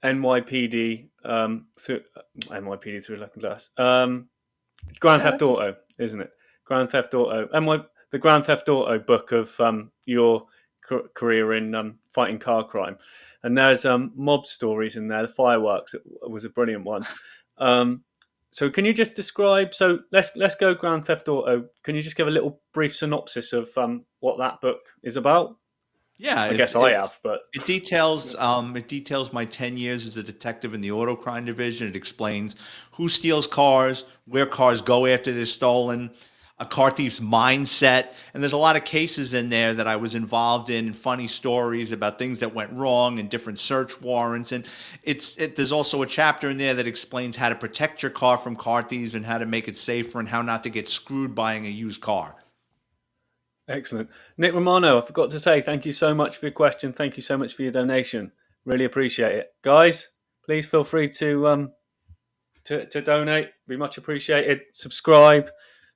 NYPD Through the Looking Glass. Grand Theft Auto, isn't it? Grand Theft Auto. The Grand Theft Auto book of your career in fighting car crime. And there's mob stories in there. The fireworks was a brilliant one. So can you just describe? So let's go Grand Theft Auto. Can you just give a little brief synopsis of what that book is about? Yeah, I guess I have, but it details my 10 years as a detective in the auto crime division. It explains who steals cars, where cars go after they're stolen, a car thief's mindset, and there's a lot of cases in there that I was involved in, and funny stories about things that went wrong and different search warrants. And there's also a chapter in there that explains how to protect your car from car thieves and how to make it safer and how not to get screwed buying a used car. Excellent. Nick Romano, I forgot to say thank you so much for your question. Thank you so much for your donation. Really appreciate it, guys. Please feel free to donate. Be much appreciated. Subscribe.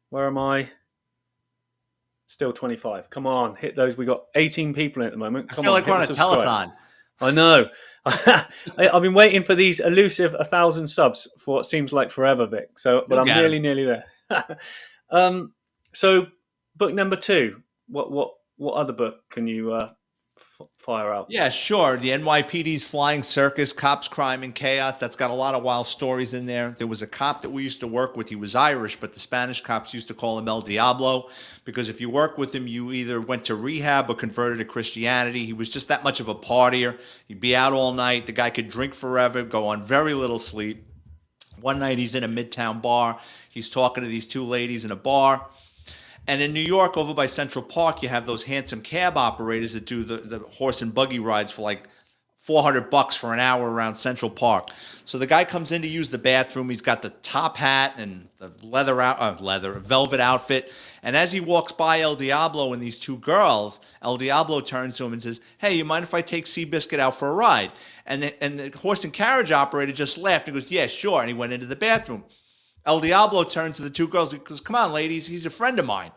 Where am I? Still 25. Come on, hit those. We got 18 people in at the moment. I Come feel on, like we're on a hit the subscribe. telethon. I know. I've been waiting for these elusive 1,000 subs for what seems like forever, Vic. So, but You'll I'm get 'em. nearly there. So, book number 2. What other book can you fire out? Yeah, sure. The NYPD's Flying Circus, Cops, Crime, and Chaos. That's got a lot of wild stories in there. There was a cop that we used to work with. He was Irish, but the Spanish cops used to call him El Diablo because if you work with him, you either went to rehab or converted to Christianity. He was just that much of a partier. He'd be out all night. The guy could drink forever, go on very little sleep. One night he's in a Midtown bar. He's talking to these two ladies in a bar. And in New York, over by Central Park, you have those handsome cab operators that do the horse and buggy rides for like $400 for an hour around Central Park. So the guy comes in to use the bathroom. He's got the top hat and the velvet outfit. And as he walks by El Diablo and these two girls, El Diablo turns to him and says, "Hey, you mind if I take Seabiscuit out for a ride?" And the horse and carriage operator just laughed and goes, "Yeah, sure." And he went into the bathroom. El Diablo turns to the two girls. He goes, "Come on, ladies. He's a friend of mine."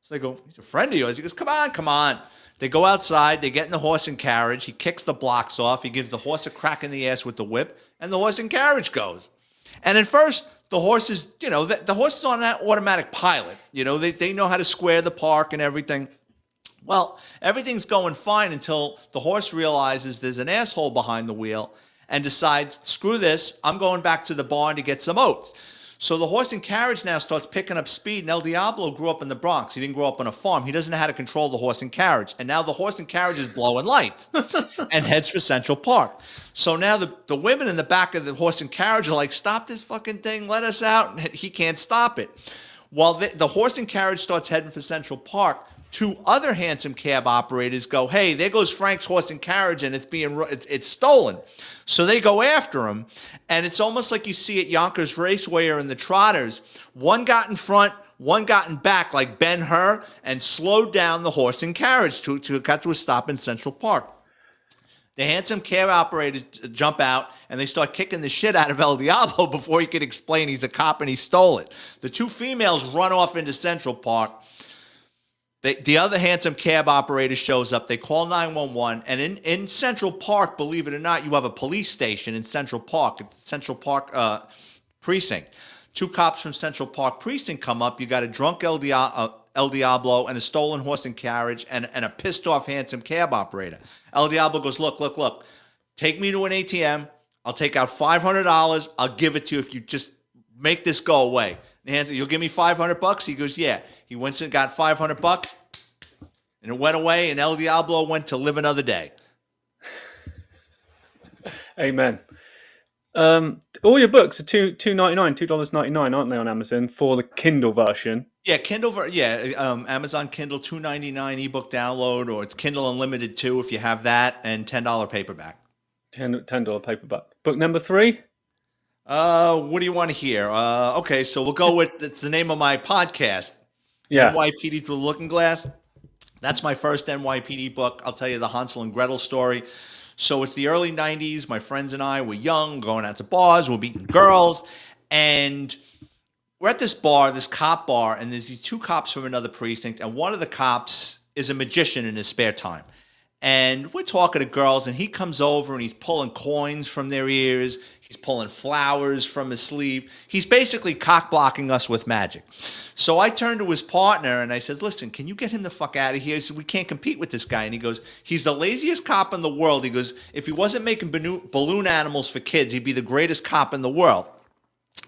So they go, "He's a friend of yours?" He goes, "Come on, come on." They go outside. They get in the horse and carriage. He kicks the blocks off. He gives the horse a crack in the ass with the whip, and the horse and carriage goes. And at first, the horse is, the horse is on that automatic pilot. They know how to square the park and everything. Well, everything's going fine until the horse realizes there's an asshole behind the wheel and decides, screw this, I'm going back to the barn to get some oats. So the horse and carriage now starts picking up speed, and El Diablo grew up in the Bronx. He didn't grow up on a farm. He doesn't know how to control the horse and carriage. And now the horse and carriage is blowing lights and heads for Central Park. So now the women in the back of the horse and carriage are like, "Stop this fucking thing, let us out." And he can't stop it. While the horse and carriage starts heading for Central Park, two other handsome cab operators go, "Hey, there goes Frank's horse and carriage, and it's stolen." So they go after him, and it's almost like you see at Yonkers Raceway or in the Trotters. One got in front, one got in back, like Ben-Hur, and slowed down the horse and carriage to got to a stop in Central Park. The handsome cab operators jump out, and they start kicking the shit out of El Diablo before he could explain he's a cop and he stole it. The two females run off into Central Park. The other handsome cab operator shows up. They call 911. And in Central Park, believe it or not, you have a police station in Central Park. It's Central Park precinct. Two cops from Central Park precinct come up. You got a drunk El Diablo and a stolen horse and carriage and a pissed off handsome cab operator. El Diablo goes, look. Take me to an ATM. I'll take out $500. I'll give it to you if you just make this go away. The handsome, "You'll give me $500? He goes, "Yeah." He went and got $500, and it went away, and El Diablo went to live another day. Amen. All your books are $2.99, aren't they, on Amazon for the Kindle version? Yeah, Amazon Kindle $2.99 ebook download, or it's Kindle Unlimited too if you have that, and $10 paperback. $10 paperback. Book number 3. What do you want to hear? Okay, so we'll go with it's the name of my podcast. Yeah. NYPD Through the Looking Glass. That's my first NYPD book. I'll tell you the Hansel and Gretel story. So it's the early 90s. My friends and I were young, going out to bars, we're meeting girls, and we're at this bar, this cop bar, and there's these two cops from another precinct, and one of the cops is a magician in his spare time. And we're talking to girls, and he comes over and he's pulling coins from their ears. He's pulling flowers from his sleeve. He's basically cock-blocking us with magic. So I turned to his partner and I said, "Listen, can you get him the fuck out of here?" He said, "We can't compete with this guy." And he goes, "He's the laziest cop in the world." He goes, "If he wasn't making balloon animals for kids, he'd be the greatest cop in the world."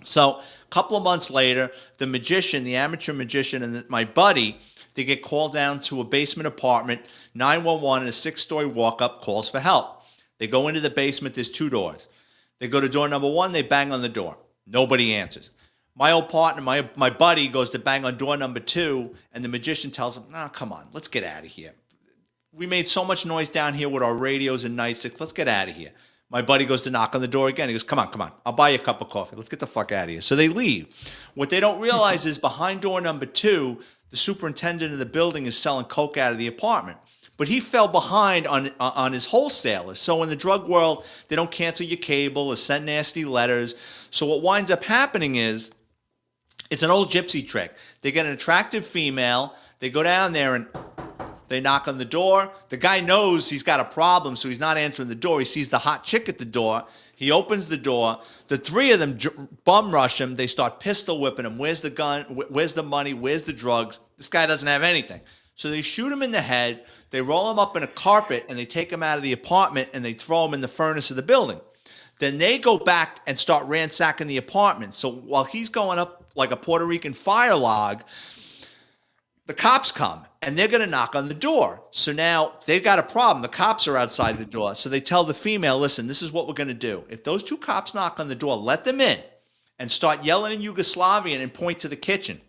So a couple of months later, the magician, the amateur magician, and my buddy, they get called down to a basement apartment. 911 and a 6-story walk-up calls for help. They go into the basement. There's 2 doors. They go to door number 1. They bang on the door. Nobody answers. My old partner, my buddy, goes to bang on door number 2, and the magician tells him, "No, come on, let's get out of here. We made so much noise down here with our radios and nightsticks. Let's get out of here." My buddy goes to knock on the door again. He goes, come on. I'll buy you a cup of coffee. Let's get the fuck out of here. So they leave. What they don't realize is behind door number 2, the superintendent of the building is selling coke out of the apartment. but he fell behind on his wholesalers. So in the drug world, they don't cancel your cable or send nasty letters. So what winds up happening is, it's an old gypsy trick. They get an attractive female, they go down there and they knock on the door. The guy knows he's got a problem, so he's not answering the door. He sees the hot chick at the door. He opens the door. The three of them bum rush him. They start pistol whipping him. Where's the gun? Where's the money? Where's the drugs? This guy doesn't have anything. So they shoot him in the head. They roll him up in a carpet, and they take him out of the apartment, and they throw him in the furnace of the building. Then they go back and start ransacking the apartment. So while he's going up like a Puerto Rican fire log, the cops come and they're going to knock on the door. So now they've got a problem. The cops are outside the door. So they tell the female, listen, this is what we're going to do. If those two cops knock on the door, let them in and start yelling in Yugoslavian and point to the kitchen.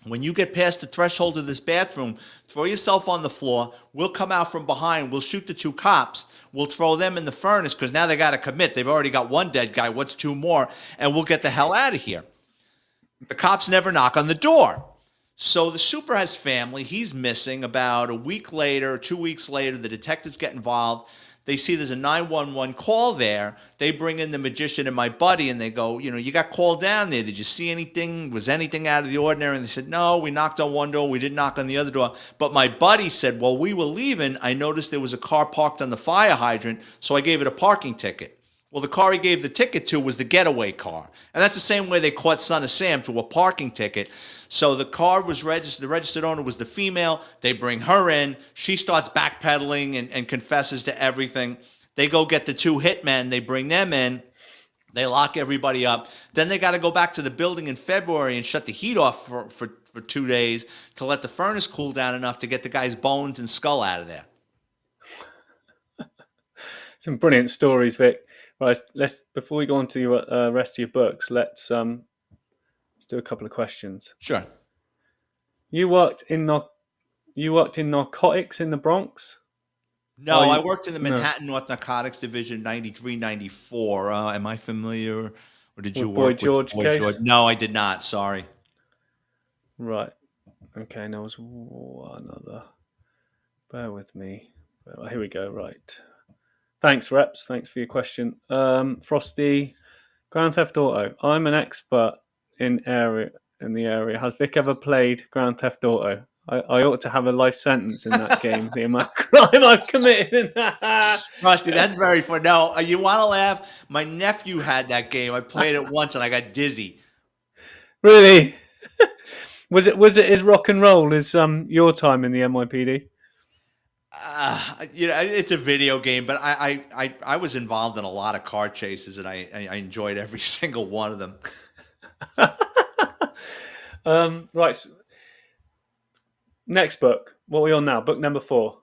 When you get past the threshold of this bathroom, throw yourself on the floor. We'll come out from behind. We'll shoot the two cops. We'll throw them in the furnace because now they got to commit. They've already got one dead guy. What's two more? And we'll get the hell out of here. The cops never knock on the door. So the super has family. He's missing. About a week later, 2 weeks later, the detectives get involved. They see there's a 911 call there. They bring in the magician and my buddy, and they go, you got called down there. Did you see anything? Was anything out of the ordinary? And they said, no, we knocked on one door. We didn't knock on the other door. But my buddy said, while we were leaving, I noticed there was a car parked on the fire hydrant, so I gave it a parking ticket. Well, the car he gave the ticket to was the getaway car. And that's the same way they caught Son of Sam, to a parking ticket. So the car was registered. The registered owner was the female. They bring her in. She starts backpedaling and confesses to everything. They go get the two hitmen. They bring them in. They lock everybody up. Then they got to go back to the building in February and shut the heat off for 2 days to let the furnace cool down enough to get the guy's bones and skull out of there. Some brilliant stories, Vic. Right, let's before we go on to your rest of your books, let's do a couple of questions. Sure. You worked in narcotics in the Bronx? No, I worked in the Manhattan North Narcotics Division, 93, 94. Am I familiar, or did you work Boy George with Boy case? George? No, I did not. Sorry. Right. Okay, and there was one other. Bear with me. Here we go. Right. Thanks, Reps. Thanks for your question. Frosty, Grand Theft Auto. I'm an expert in the area. Has Vic ever played Grand Theft Auto? I ought to have a life sentence in that game. The amount of crime I've committed. Frosty, that's very funny. No, you want to laugh? My nephew had that game. I played it once and I got dizzy. Really? Was it as rock and roll as your time in the NYPD? It's a video game, but I was involved in a lot of car chases, and I enjoyed every single one of them. Right. So next book. What are we on now? Book number 4.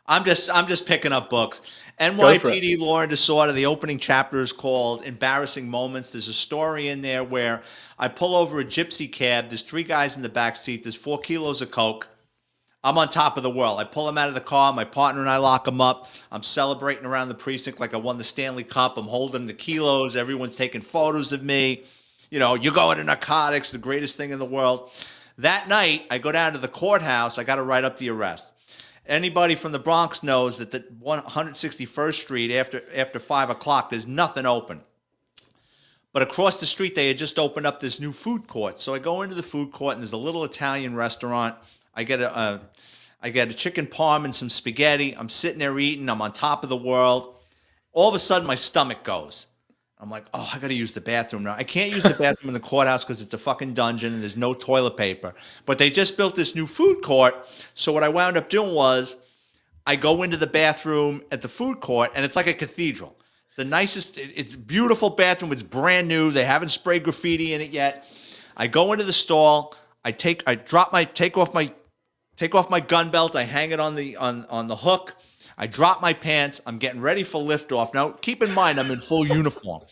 I'm just picking up books. NYPD Law and Disorder. The opening chapter is called Embarrassing Moments. There's a story in there where I pull over a gypsy cab. There's 3 guys in the back seat. There's 4 kilos of coke. I'm on top of the world. I pull him out of the car. My partner and I lock him up. I'm celebrating around the precinct like I won the Stanley Cup. I'm holding the kilos. Everyone's taking photos of me. You're going to narcotics, the greatest thing in the world. That night, I go down to the courthouse. I got to write up the arrest. Anybody from the Bronx knows that the 161st Street, after 5 o'clock, there's nothing open. But across the street, they had just opened up this new food court. So I go into the food court, and there's a little Italian restaurant. I get a chicken parm and some spaghetti. I'm sitting there eating. I'm on top of the world. All of a sudden, my stomach goes. I'm like, oh, I got to use the bathroom now. I can't use the bathroom in the courthouse because it's a fucking dungeon and there's no toilet paper. But they just built this new food court. So what I wound up doing was I go into the bathroom at the food court, and it's like a cathedral. It's the nicest. It's a beautiful bathroom. It's brand new. They haven't sprayed graffiti in it yet. I go into the stall. Take off my gun belt. I hang it on the hook. I drop my pants. I'm getting ready for liftoff. Now, keep in mind, I'm in full uniform.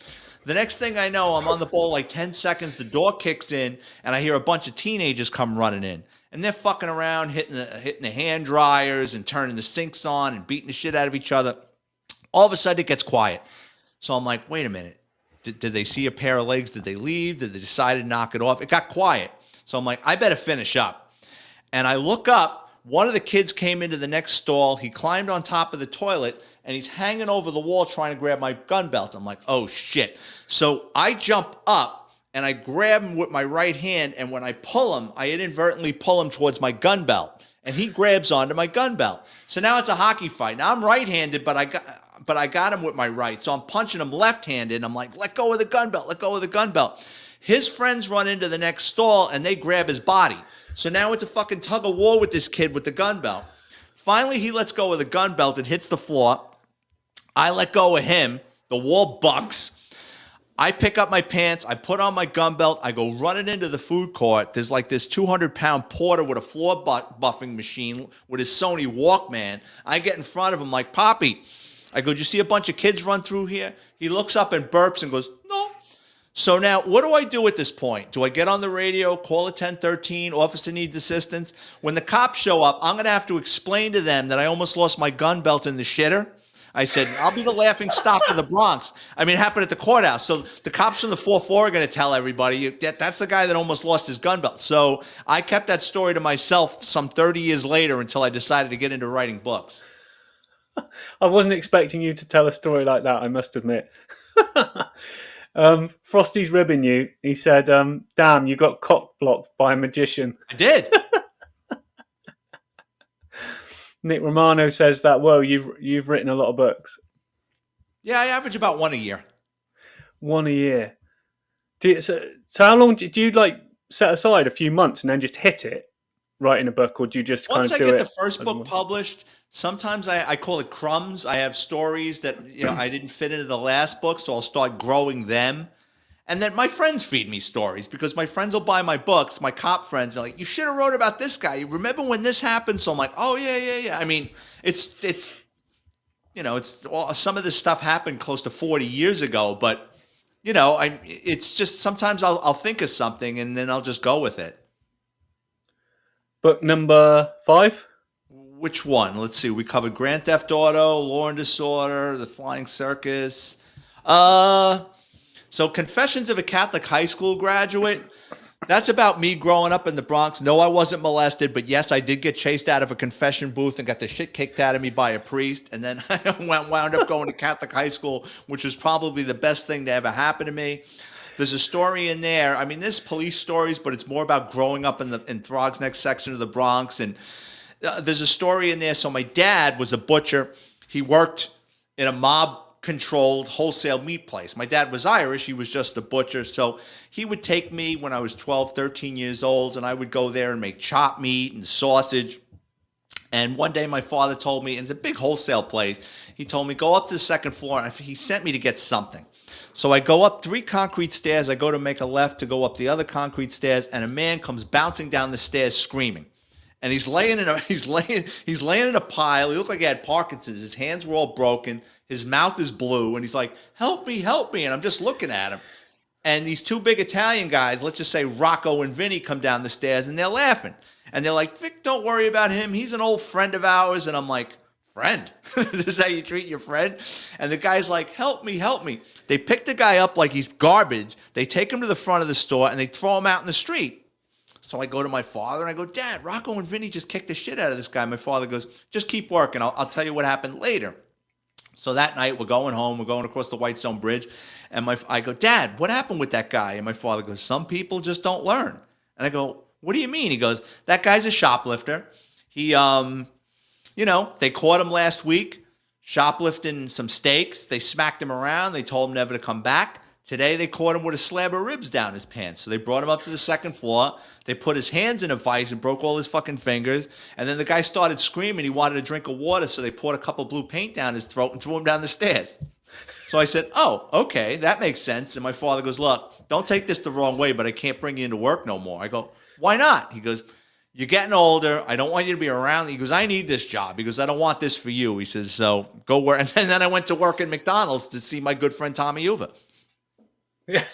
The next thing I know, I'm on the ball like 10 seconds. The door kicks in, and I hear a bunch of teenagers come running in. And they're fucking around, hitting the hand dryers and turning the sinks on and beating the shit out of each other. All of a sudden, it gets quiet. So I'm like, wait a minute. Did they see a pair of legs? Did they leave? Did they decide to knock it off? It got quiet. So I'm like, I better finish up. And I look up. One of the kids came into the next stall. He climbed on top of the toilet, and he's hanging over the wall trying to grab my gun belt. I'm like, oh, shit. So I jump up, and I grab him with my right hand, and when I pull him, I inadvertently pull him towards my gun belt, and he grabs onto my gun belt. So now it's a hockey fight. Now I'm right-handed, but I got him with my right. So I'm punching him left-handed, and I'm like, let go of the gun belt, let go of the gun belt. His friends run into the next stall, and they grab his body. So now it's a fucking tug of war with this kid with the gun belt. Finally, he lets go of the gun belt. It hits the floor. I let go of him. The wall bucks. I pick up my pants. I put on my gun belt. I go running into the food court. There's like this 200-pound porter with a floor buffing machine with his Sony Walkman. I get in front of him like, Poppy. I go, did you see a bunch of kids run through here? He looks up and burps and goes, no. So now, what do I do at this point? Do I get on the radio, call a 1013, officer needs assistance? When the cops show up, I'm going to have to explain to them that I almost lost my gun belt in the shitter. I said, I'll be the laughing stock of the Bronx. I mean, it happened at the courthouse. So the cops from the 4-4 are going to tell everybody that's the guy that almost lost his gun belt. So I kept that story to myself some 30 years later until I decided to get into writing books. I wasn't expecting you to tell a story like that, I must admit. Frosty's ribbing you. He said, damn, you got cock blocked by a magician. I did. Nick Romano says that, whoa, you've written a lot of books. Yeah, I average about one a year. One a year. So how long do you like set aside a few months and then just hit it, writing a book, or do you just Once kind of I do get it? the first book published, sometimes I call it crumbs. I have stories that I didn't fit into the last book, so I'll start growing them. And then my friends feed me stories because my friends will buy my books, my cop friends. They're like, you should have wrote about this guy. You remember when this happened? So I'm like, oh, yeah. I mean, it's some of this stuff happened close to 40 years ago, but, it's just sometimes I'll think of something and then I'll just go with it. Book number 5? Which one? Let's see. We covered Grand Theft Auto, Law and Disorder, The Flying Circus. So Confessions of a Catholic High School Graduate. That's about me growing up in the Bronx. No, I wasn't molested, but yes, I did get chased out of a confession booth and got the shit kicked out of me by a priest. And then I wound up going to Catholic high school, which was probably the best thing to ever happen to me. There's a story in there. I mean, there's police stories, but it's more about growing up in Throg's next section of the Bronx. And there's a story in there. So my dad was a butcher. He worked in a mob-controlled wholesale meat place. My dad was Irish. He was just a butcher. So he would take me when I was 12, 13 years old, and I would go there and make chopped meat and sausage. And one day my father told me, and it's a big wholesale place, he told me, go up to the second floor, and he sent me to get something. So I go up 3 concrete stairs. I go to make a left to go up the other concrete stairs, and a man comes bouncing down the stairs screaming. And he's laying in a pile. He looked like he had Parkinson's. His hands were all broken. His mouth is blue, and he's like, help me. And I'm just looking at him. And these 2 big Italian guys, let's just say Rocco and Vinny, come down the stairs, and they're laughing. And they're like, Vic, don't worry about him. He's an old friend of ours. And I'm like, friend? This is how you treat your friend? And the guy's like, help me. They pick the guy up like he's garbage. They take him to the front of the store, and they throw him out in the street. So I go to my father, and I go, Dad, Rocco and Vinny just kicked the shit out of this guy. My father goes, just keep working. I'll tell you what happened later. So that night, we're going home. We're going across the White Stone Bridge. And I go, Dad, what happened with that guy? And my father goes, some people just don't learn. And I go, what do you mean? He goes, that guy's a shoplifter. He, they caught him last week shoplifting some steaks. They smacked him around. They told him never to come back. Today, they caught him with a slab of ribs down his pants. So they brought him up to the second floor. They put his hands in a vice and broke all his fucking fingers. And then the guy started screaming. He wanted a drink of water, so they poured a cup of blue paint down his throat and threw him down the stairs. So I said, oh, okay, that makes sense. And my father goes, look, don't take this the wrong way, but I can't bring you into work no more. I go, why not? He goes, you're getting older. I don't want you to be around. He goes, I need this job. He goes, I don't want this for you. He says, so go work. And then I went to work at McDonald's to see my good friend Tommy Uva. Yeah.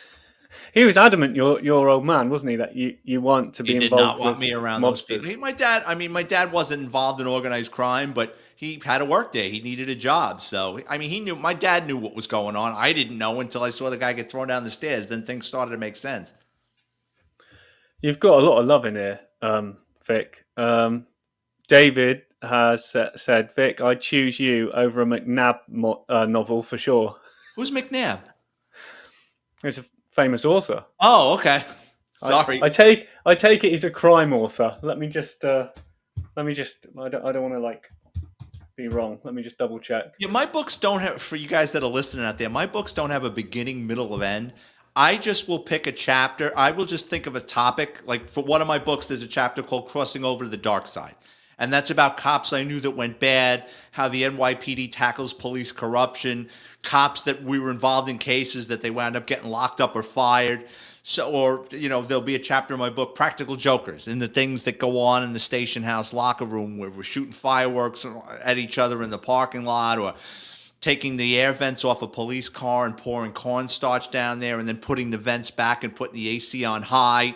He was adamant, your old man, wasn't he, that you want to be involved. He did not want me around those mobsters. people. My dad wasn't involved in organized crime, but he had a work day. He needed a job. So, my dad knew what was going on. I didn't know until I saw the guy get thrown down the stairs. Then things started to make sense. You've got a lot of love in here, Vic. David has said, Vic, I'd choose you over a McNabb novel for sure. Who's McNabb? He's a famous author. Oh, okay. Sorry. I take it he's a crime author. Let me just. I don't want to like be wrong. Let me just double check. Yeah, my books don't have, for you guys that are listening out there, my books don't have a beginning, middle, of end. I just will pick a chapter. I will just think of a topic. Like for one of my books, there's a chapter called Crossing Over to the Dark Side. And that's about cops I knew that went bad, how the NYPD tackles police corruption, cops that we were involved in cases that they wound up getting locked up or fired. So, or, there'll be a chapter in my book, Practical Jokers, and the things that go on in the station house locker room where we're shooting fireworks at each other in the parking lot, or taking the air vents off a police car and pouring cornstarch down there and then putting the vents back and putting the AC on high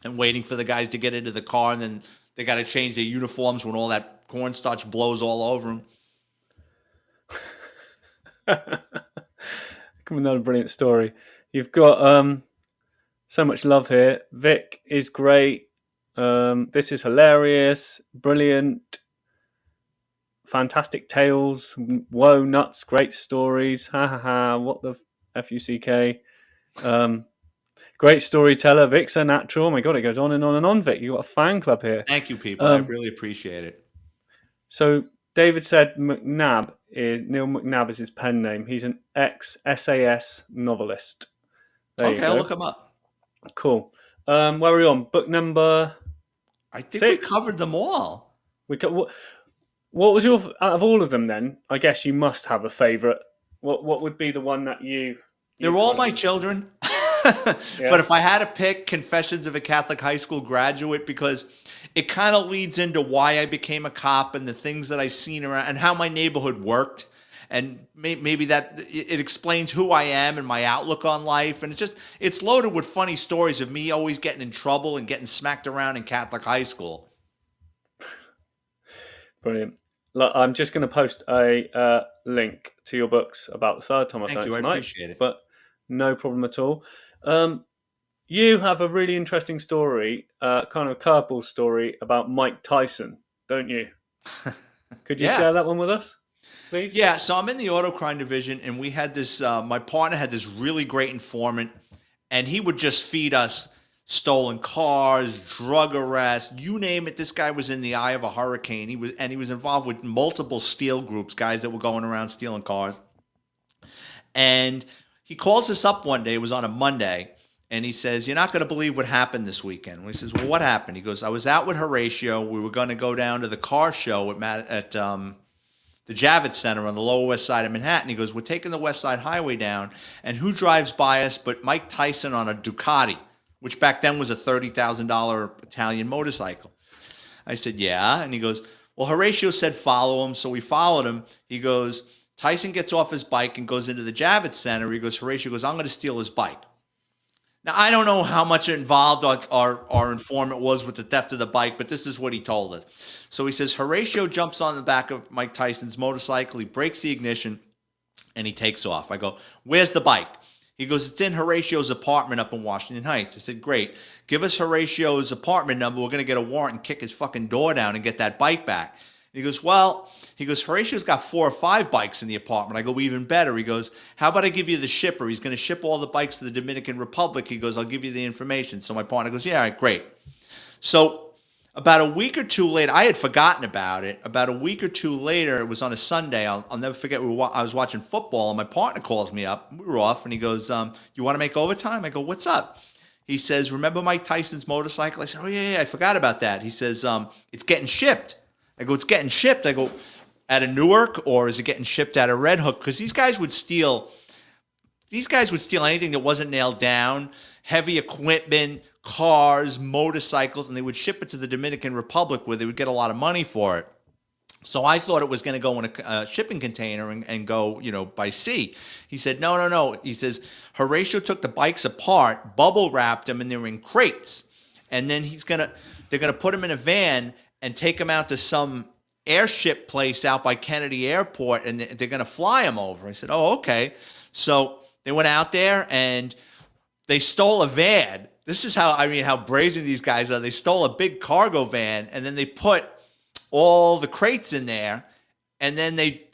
and waiting for the guys to get into the car, and then they got to change their uniforms when all that cornstarch blows all over them. Another brilliant story. You've got so much love here. Vic is great. This is hilarious, brilliant, fantastic tales. Whoa, nuts, great stories. Ha ha ha. What the fuck? Great storyteller. Vic's a natural. Oh my God, it goes on and on and on, Vic. You've got a fan club here. Thank you, people. I really appreciate it. So David said Neil McNabb is his pen name. He's an ex-SAS novelist. Okay, I'll look him up. Cool. Where are we on? Book number I think 6? we covered them all. What was your, out of all of them then, I guess you must have a favourite. What would be the one that you They're all my children. Yeah. But if I had to pick Confessions of a Catholic High School Graduate, because it kind of leads into why I became a cop and the things that I've seen around and how my neighborhood worked. And maybe that it explains who I am and my outlook on life. And it's loaded with funny stories of me always getting in trouble and getting smacked around in Catholic high school. Brilliant. Look, I'm just going to post a link to your books about the third time I've done it tonight. I appreciate it. But no problem at all. You have a really interesting story, kind of a curveball story about Mike Tyson, don't you? Could you share that one with us, please? Yeah, so I'm in the auto crime division, and we had this, my partner had this really great informant, and he would just feed us stolen cars, drug arrests, you name it. This guy was in the eye of a hurricane. He was involved with multiple steal groups, guys that were going around stealing cars. And he calls us up one day, it was on a Monday, and he says, "You're not going to believe what happened this weekend." We says, "Well, what happened?" He goes, "I was out with Horatio. We were going to go down to the car show at the Javits Center on the Lower West Side of Manhattan." He goes, "We're taking the West Side Highway down, and who drives by us but Mike Tyson on a Ducati, which back then was a $30,000 Italian motorcycle." I said, "Yeah." And he goes, "Well, Horatio said follow him." So we followed him. He goes, Tyson gets off his bike and goes into the Javits Center. He goes, Horatio goes, "I'm going to steal his bike." Now, I don't know how much involved our informant was with the theft of the bike, but this is what he told us. So he says, Horatio jumps on the back of Mike Tyson's motorcycle. He breaks the ignition, and he takes off. I go, "Where's the bike?" He goes, "It's in Horatio's apartment up in Washington Heights." I said, "Great. Give us Horatio's apartment number. We're going to get a warrant and kick his fucking door down and get that bike back." And he goes, Horatio's got 4 or 5 bikes in the apartment. I go, "Even better." He goes, "How about I give you the shipper? He's going to ship all the bikes to the Dominican Republic." He goes, "I'll give you the information." So my partner goes, "Yeah, all right, great." So about a week or two later, I had forgotten about it. About a week or two later, it was on a Sunday. I'll never forget. I was watching football, and my partner calls me up. We were off, and he goes, "You want to make overtime?" I go, "What's up?" He says, "Remember Mike Tyson's motorcycle?" I said, "Oh, yeah, I forgot about that." He says, "It's getting shipped." I go, "It's getting shipped." I go, "Out of Newark, or is it getting shipped out of Red Hook?" Because these guys would steal anything that wasn't nailed down, heavy equipment, cars, motorcycles, and they would ship it to the Dominican Republic where they would get a lot of money for it. So I thought it was going to go in a shipping container and go, by sea. He said, no. He says, Horatio took the bikes apart, bubble wrapped them, and they're in crates. And then they're going to put them in a van and take them out to some airship place out by Kennedy Airport, and they're going to fly them over. I said, "Oh, okay." So they went out there and they stole a van. This is how brazen these guys are. They stole a big cargo van, and then they put all the crates in there. And then they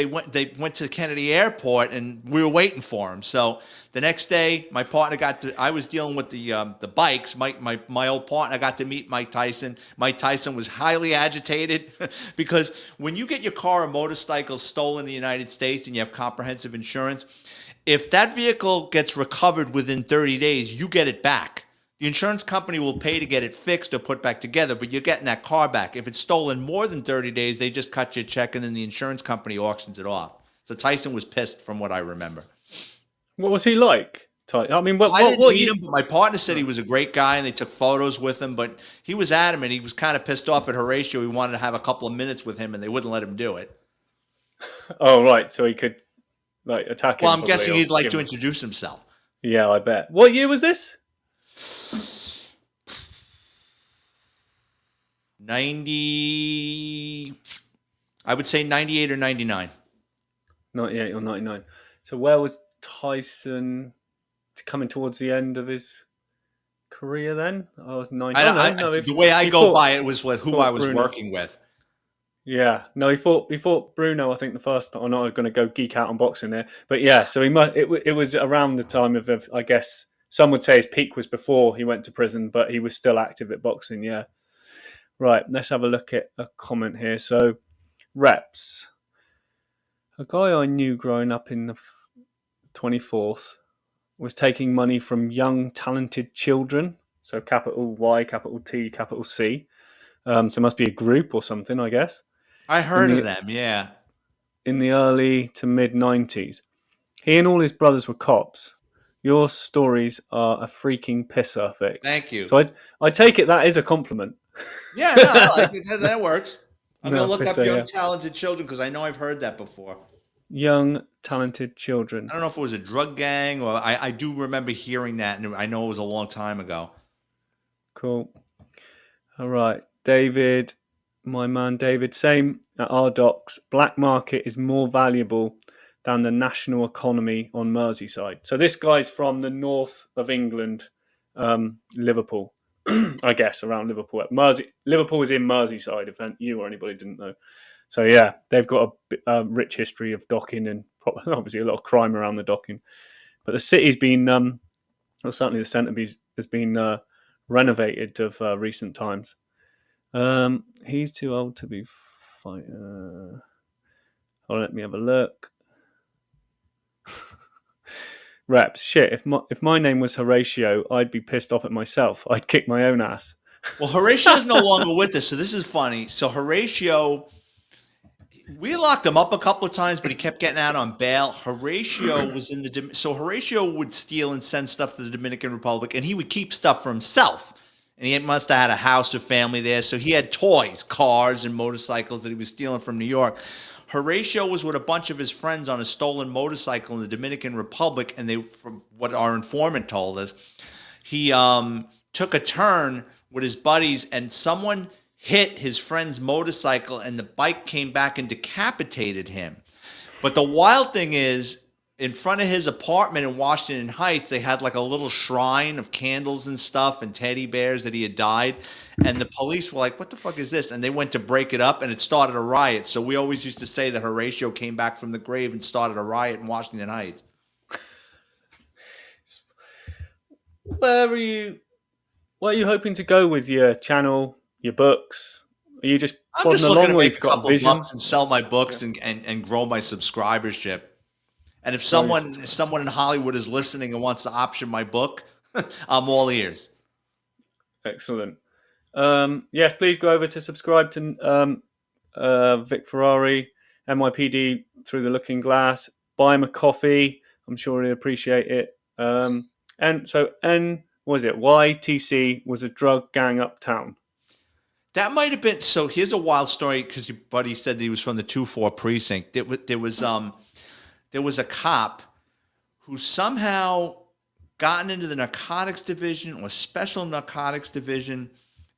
went to Kennedy Airport, and we were waiting for him. So the next day, my partner I was dealing with the bikes. My old partner got to meet Mike Tyson. Mike Tyson was highly agitated because when you get your car or motorcycle stolen in the United States and you have comprehensive insurance, if that vehicle gets recovered within 30 days, you get it back. The insurance company will pay to get it fixed or put back together, but you're getting that car back. If it's stolen more than 30 days, they just cut you a check, and then the insurance company auctions it off. So Tyson was pissed from what I remember. What was he like? I mean, I didn't meet him, but my partner said he was a great guy, and they took photos with him, but he was adamant. He was kind of pissed off at Horatio. He wanted to have a couple of minutes with him, and they wouldn't let him do it. Oh, right. So he could attack him. Well, I'm guessing he'd like to introduce himself. Yeah, I bet. What year was this? 90, I would say 98 or 99. 98 or 99. So where was Tyson coming towards the end of his career then? I was 99. The way I go by it was with who I was working with. Yeah, no, he fought Bruno. I think the first time. I'm not going to go geek out on boxing there, but yeah. So it was around the time of I guess some would say his peak was before he went to prison, but he was still active at boxing. Yeah, right. Let's have a look at a comment here. So reps, a guy I knew growing up in the 24th was taking money from young talented children. So capital Y, capital T, capital C. So it must be a group or something, I guess. I heard of them, yeah. In the early to mid 90s. He and all his brothers were cops. Your stories are a freaking pisser, Vic. Thank you. So I take it that is a compliment. Yeah, no, I like it. That works. I'm going to look up pisser, young talented children because I know I've heard that before. Young talented children. I don't know if it was a drug gang or I do remember hearing that, and I know it was a long time ago. Cool. All right. David, my man David, same at our docks. Black market is more valuable than the national economy on Merseyside. So this guy's from the north of England, Liverpool, I guess, around Liverpool. Liverpool is in Merseyside, if you or anybody didn't know. So yeah, they've got a rich history of docking and obviously a lot of crime around the docking. But the city's been, well, certainly the centre has been renovated of recent times. He's too old to be fighting. Let me have a look. Reps, shit. If my name was Horatio, I'd be pissed off at myself. I'd kick my own ass. Well, Horatio's no longer with us, so this is funny. So Horatio, we locked him up a couple of times, but he kept getting out on bail. Horatio was in so Horatio would steal and send stuff to the Dominican Republic, and he would keep stuff for himself. And he must have had a house or family there. So he had toys, cars, and motorcycles that he was stealing from New York. Horatio was with a bunch of his friends on a stolen motorcycle in the Dominican Republic. And they, from what our informant told us, he took a turn with his buddies and someone hit his friend's motorcycle and the bike came back and decapitated him. But the wild thing is, in front of his apartment in Washington Heights, they had like a little shrine of candles and stuff and teddy bears that he had died. And the police were like, what the fuck is this? And they went to break it up and it started a riot. So we always used to say that Horatio came back from the grave and started a riot in Washington Heights. Where are you hoping to go with your channel, your books? Are you just I'm just looking to make a couple vision? bucks and sell my books and grow my subscribership. And if someone in Hollywood is listening and wants to option my book, I'm all ears. Excellent. Yes, please go over to subscribe to VIC FERRARI, NYPD Through the Looking Glass. Buy him a coffee. I'm sure he'll appreciate it. And so what was it? YTC was a drug gang uptown. That might have been. So here's a wild story because your buddy said that he was from the 2-4 precinct. There was a cop who somehow gotten into the narcotics division or special narcotics division,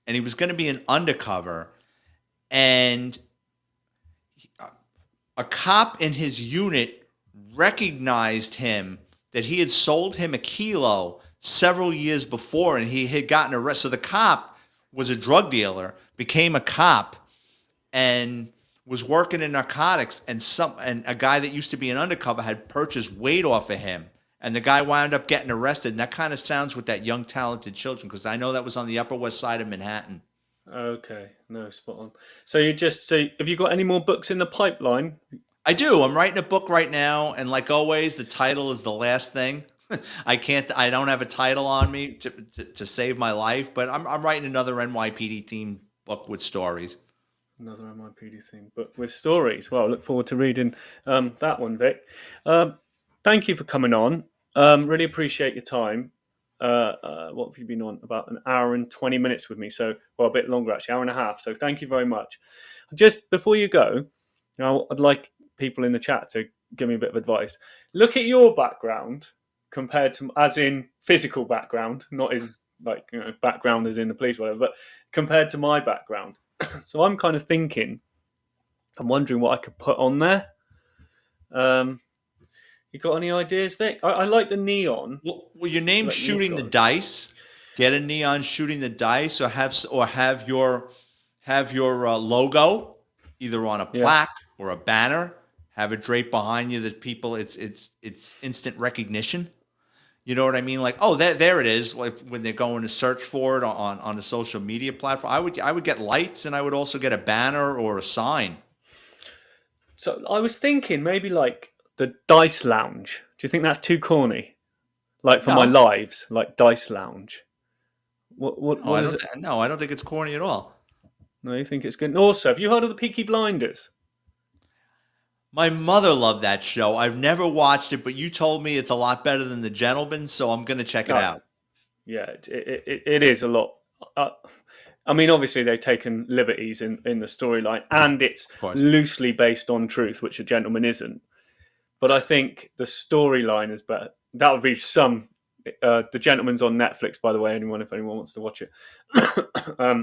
and he was going to be an undercover. And a cop in his unit recognized him, that he had sold him a kilo several years before, and he had gotten arrested. So the cop was a drug dealer, became a cop, and was working in narcotics, and a guy that used to be an undercover had purchased weight off of him, and the guy wound up getting arrested. And that kind of sounds with that Young Talented Children, because I know that was on the Upper West Side of Manhattan. Okay, no, spot on. So have you got any more books in the pipeline? I do. I'm writing a book right now, and like always, the title is the last thing. I don't have a title on me to save my life, but I'm writing another NYPD themed book with stories. Another NYPD theme, but with stories. Well, I look forward to reading that one, Vic. Thank you for coming on. Really appreciate your time. What have you been on? About an hour and 20 minutes with me. So, well, a bit longer actually, hour and a half. So thank you very much. Just before you go, I'd like people in the chat to give me a bit of advice. Look at your background compared to, as in physical background, not in like, background as in the police, whatever, but compared to my background. So I'm kind of thinking, I'm wondering what I could put on there. You got any ideas, Vic? I like the neon. Well, your name's Like Shooting the Dice. Get a neon Shooting the Dice, or have your logo either on a plaque or a banner. Have it draped behind you that people it's instant recognition. You know what I mean? Like, oh, there it is. Like when they're going to search for it on a social media platform, I would get lights, and I would also get a banner or a sign. So I was thinking maybe like the Dice Lounge. Do you think that's too corny? Like for my lives, like Dice Lounge. What is it? No, I don't think it's corny at all. No, you think it's good. And also, have you heard of the Peaky Blinders? My mother loved that show. I've never watched it, but you told me it's a lot better than The Gentleman, so I'm going to check it out. Yeah, it is a lot. I mean, obviously they've taken liberties in the storyline, and it's loosely based on truth, which A Gentleman isn't. But I think the storyline is better. That would be some. The Gentleman's on Netflix, by the way. If anyone wants to watch it,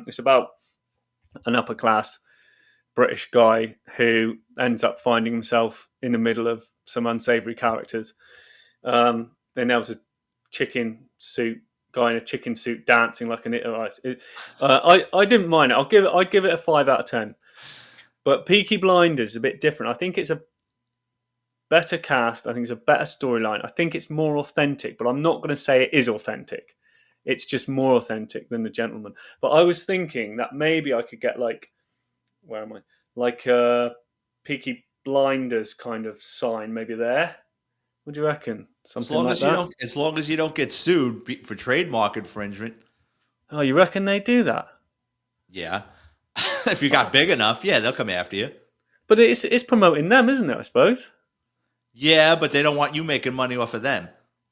it's about an upper class British guy who ends up finding himself in the middle of some unsavory characters. Then there was a guy in a chicken suit dancing like an I didn't mind it. I'd give it a 5 out of 10. But Peaky Blinders is a bit different. I think it's a better cast. I think it's a better storyline. I think it's more authentic, but I'm not going to say it is authentic. It's just more authentic than The Gentleman. But I was thinking that maybe I could get where am I? Like a Peaky Blinders kind of sign, maybe there. What do you reckon? Something like that. As long as you don't get sued for trademark infringement. Oh, you reckon they do that? Yeah. If you got big enough, yeah, they'll come after you. But it's promoting them, isn't it? I suppose. Yeah, but they don't want you making money off of them.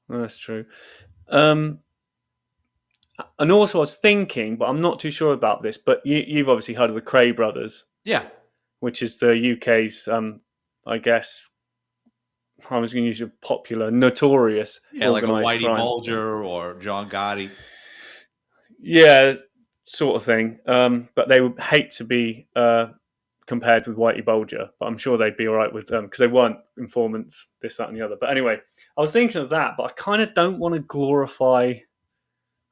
Well, that's true. And also, I was thinking, but I'm not too sure about this. But you've obviously heard of the Cray brothers. Yeah. Which is the UK's, I guess, I was going to use a popular, notorious, like a organised Whitey crime. Bulger or John Gotti. Yeah, sort of thing. But they would hate to be compared with Whitey Bulger. But I'm sure they'd be all right with them because they weren't informants, this, that, and the other. But anyway, I was thinking of that, but I kind of don't want to glorify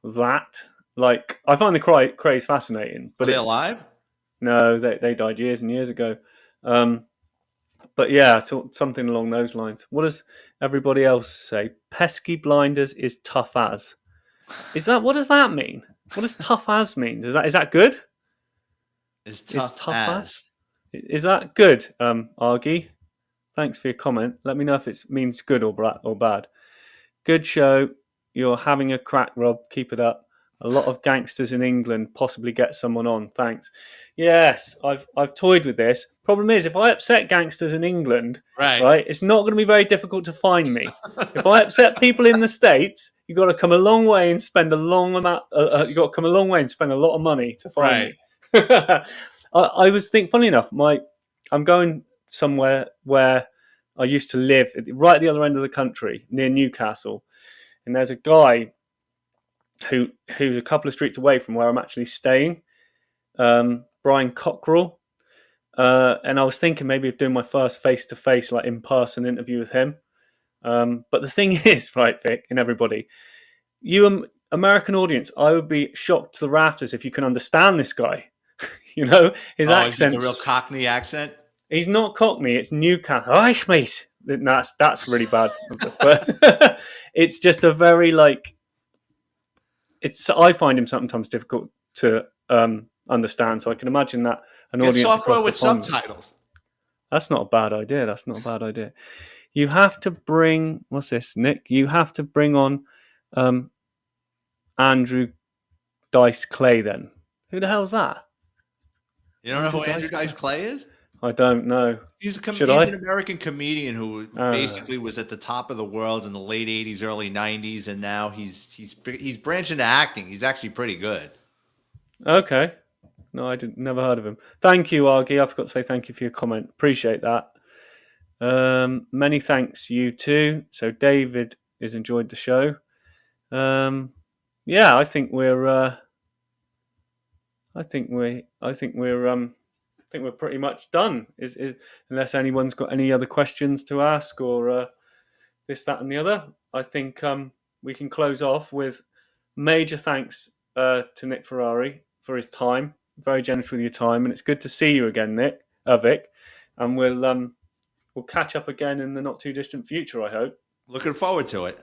that. Like, I find the Crays fascinating. But Are they alive? No, they died years and years ago. But yeah, so something along those lines. What does everybody else say? Pesky Blinders is tough as. What does that mean? What does tough as mean? Is that good? Is tough as. Is that good, Argy? Thanks for your comment. Let me know if it means good or bad. Good show. You're having a crack, Rob. Keep it up. A lot of gangsters in England possibly get someone on. Thanks. Yes, I've toyed with this. Problem is, if I upset gangsters in England, right, it's not going to be very difficult to find me. If I upset people in the States, you've got to come a long way and spend a long amount. You've got to come a long way and spend a lot of money to find me. I was thinking, funny enough, I'm going somewhere where I used to live, right at the other end of the country, near Newcastle, and there's a guy who's a couple of streets away from where I'm actually staying, Brian Cockrell, and I was thinking maybe of doing my first face-to-face, like in-person interview with him. But the thing is, right, Vic, and everybody, you American audience, I would be shocked to the rafters if you can understand this guy. You know, his Oh, is it the accent's real Cockney accent? he's not Cockney, it's Newcastle. Oh, mate. That's really bad. But it's just a very like I find him sometimes difficult to understand. So I can imagine that an Get audience software across the with pond. subtitles. That's not a bad idea. That's not a bad idea. You have to bring what's this, Nick? You have to bring on Andrew Dice Clay. Then who the hell's that? You don't know who Andrew Dice Dice Clay is? I don't know. He's Should he's I? an American comedian who basically was at the top of the world in the late '80s, early '90s, and now he's branched into acting. He's actually pretty good. Okay. No, I didn't. Never heard of him. Thank you, Argy. I forgot to say thank you for your comment. Appreciate that. Many thanks, you too. So David has enjoyed the show. Yeah, I think we're pretty much done. Is unless anyone's got any other questions to ask or this, that, and the other. I think we can close off with major thanks to Nick Ferrari for his time. Very generous with your time, and it's good to see you again, Vic. And we'll catch up again in the not too distant future, I hope. Looking forward to it.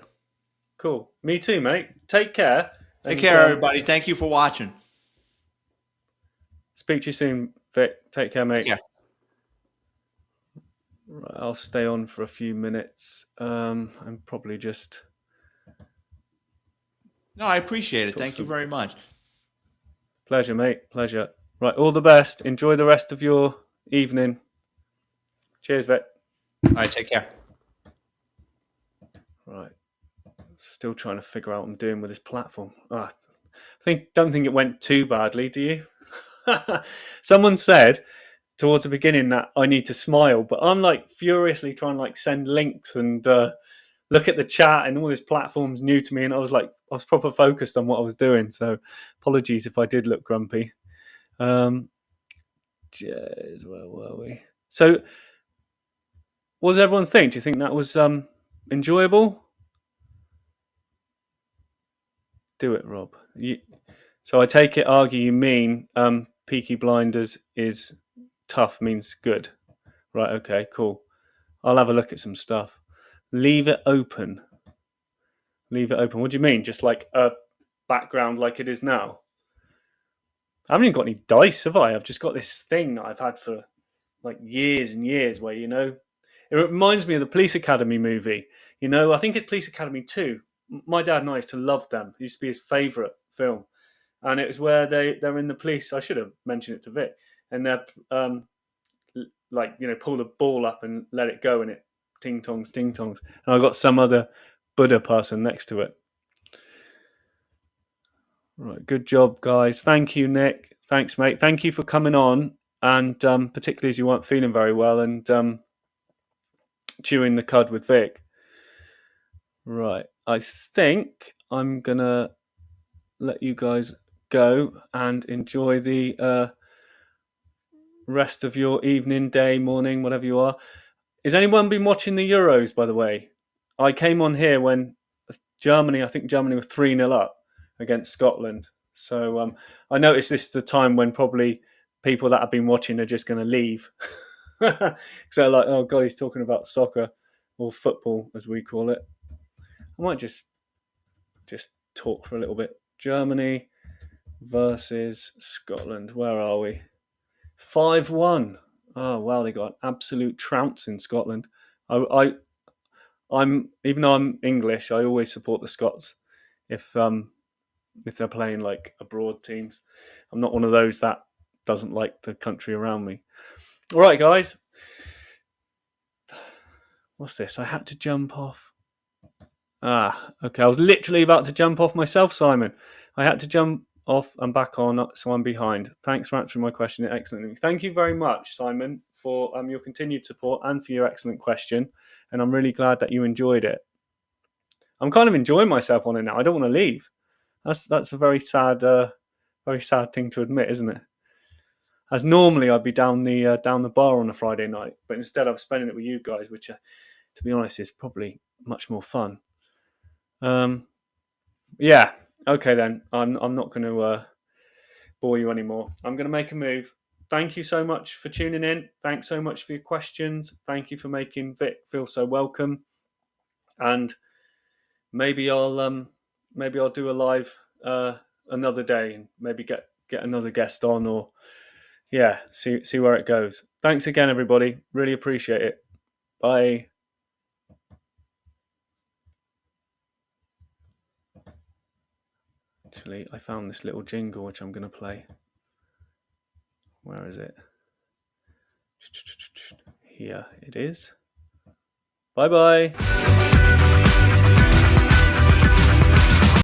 Cool. Me too, mate. Take care. Take care, everybody. Thank you for watching. Speak to you soon, Vic. Take care, mate. Yeah. Right, I'll stay on for a few minutes. I'm probably just... No, I appreciate it. Thank you very much. Pleasure, mate. Pleasure. Right, all the best. Enjoy the rest of your evening. Cheers, Vic. All right, take care. Right. Still trying to figure out what I'm doing with this platform. Don't think it went too badly, do you? Someone said towards the beginning that I need to smile, but I'm like furiously trying to like send links and look at the chat, and all this platform's new to me, and I was proper focused on what I was doing. So apologies if I did look grumpy. Cheers, where were we? So what does everyone think? Do you think that was enjoyable? Do it, Rob. So I take it, Argy, you mean Peaky Blinders is tough means good. Right, okay, cool. I'll have a look at some stuff. Leave it open. Leave it open. What do you mean? Just like a background like it is now? I haven't even got any dice, have I? I've just got this thing that I've had for like years and years where, you know, it reminds me of the Police Academy movie. You know, I think it's Police Academy 2. My dad and I used to love them. It used to be his favourite film. And it was where they're in the police. I should have mentioned it to Vic. And they're like, you know, pull the ball up and let it go, and it ting tongs. And I got some other Buddha person next to it. Right, good job, guys. Thank you, Nick. Thanks, mate. Thank you for coming on, and particularly as you weren't feeling very well and chewing the cud with Vic. Right, I think I'm gonna let you guys go and enjoy the rest of your evening, day, morning, whatever you are. Has anyone been watching the Euros, by the way? I came on here when Germany was 3-0 up against Scotland. So I noticed this is the time when probably people that have been watching are just going to leave. So like, oh God, he's talking about soccer or football, as we call it. I might just talk for a little bit. Germany versus Scotland. Where are we? 5-1. Oh wow, they got an absolute trounce in Scotland. I'm even though I'm English, I always support the Scots if they're playing like abroad teams. I'm not one of those that doesn't like the country around me. All right, guys. What's this? I had to jump off. Okay. I was literally about to jump off myself, Simon. I had to jump off and back on, so I'm behind. Thanks for answering my question excellently. Thank you very much, Simon, for your continued support and for your excellent question. And I'm really glad that you enjoyed it. I'm kind of enjoying myself on it now. I don't want to leave. That's a very sad thing to admit, isn't it? As normally I'd be down the bar on a Friday night, but instead I'm spending it with you guys, which, to be honest, is probably much more fun. Yeah. Okay then. I'm not going to bore you anymore. I'm going to make a move. thank you so much for tuning in. Thanks so much for your questions. Thank you for making Vic feel so welcome. And maybe I'll do a live another day and maybe get another guest on, or see where it goes. Thanks again, everybody. Really appreciate it. Bye. Actually, I found this little jingle which I'm going to play. Where is it? Here it is. Bye-bye.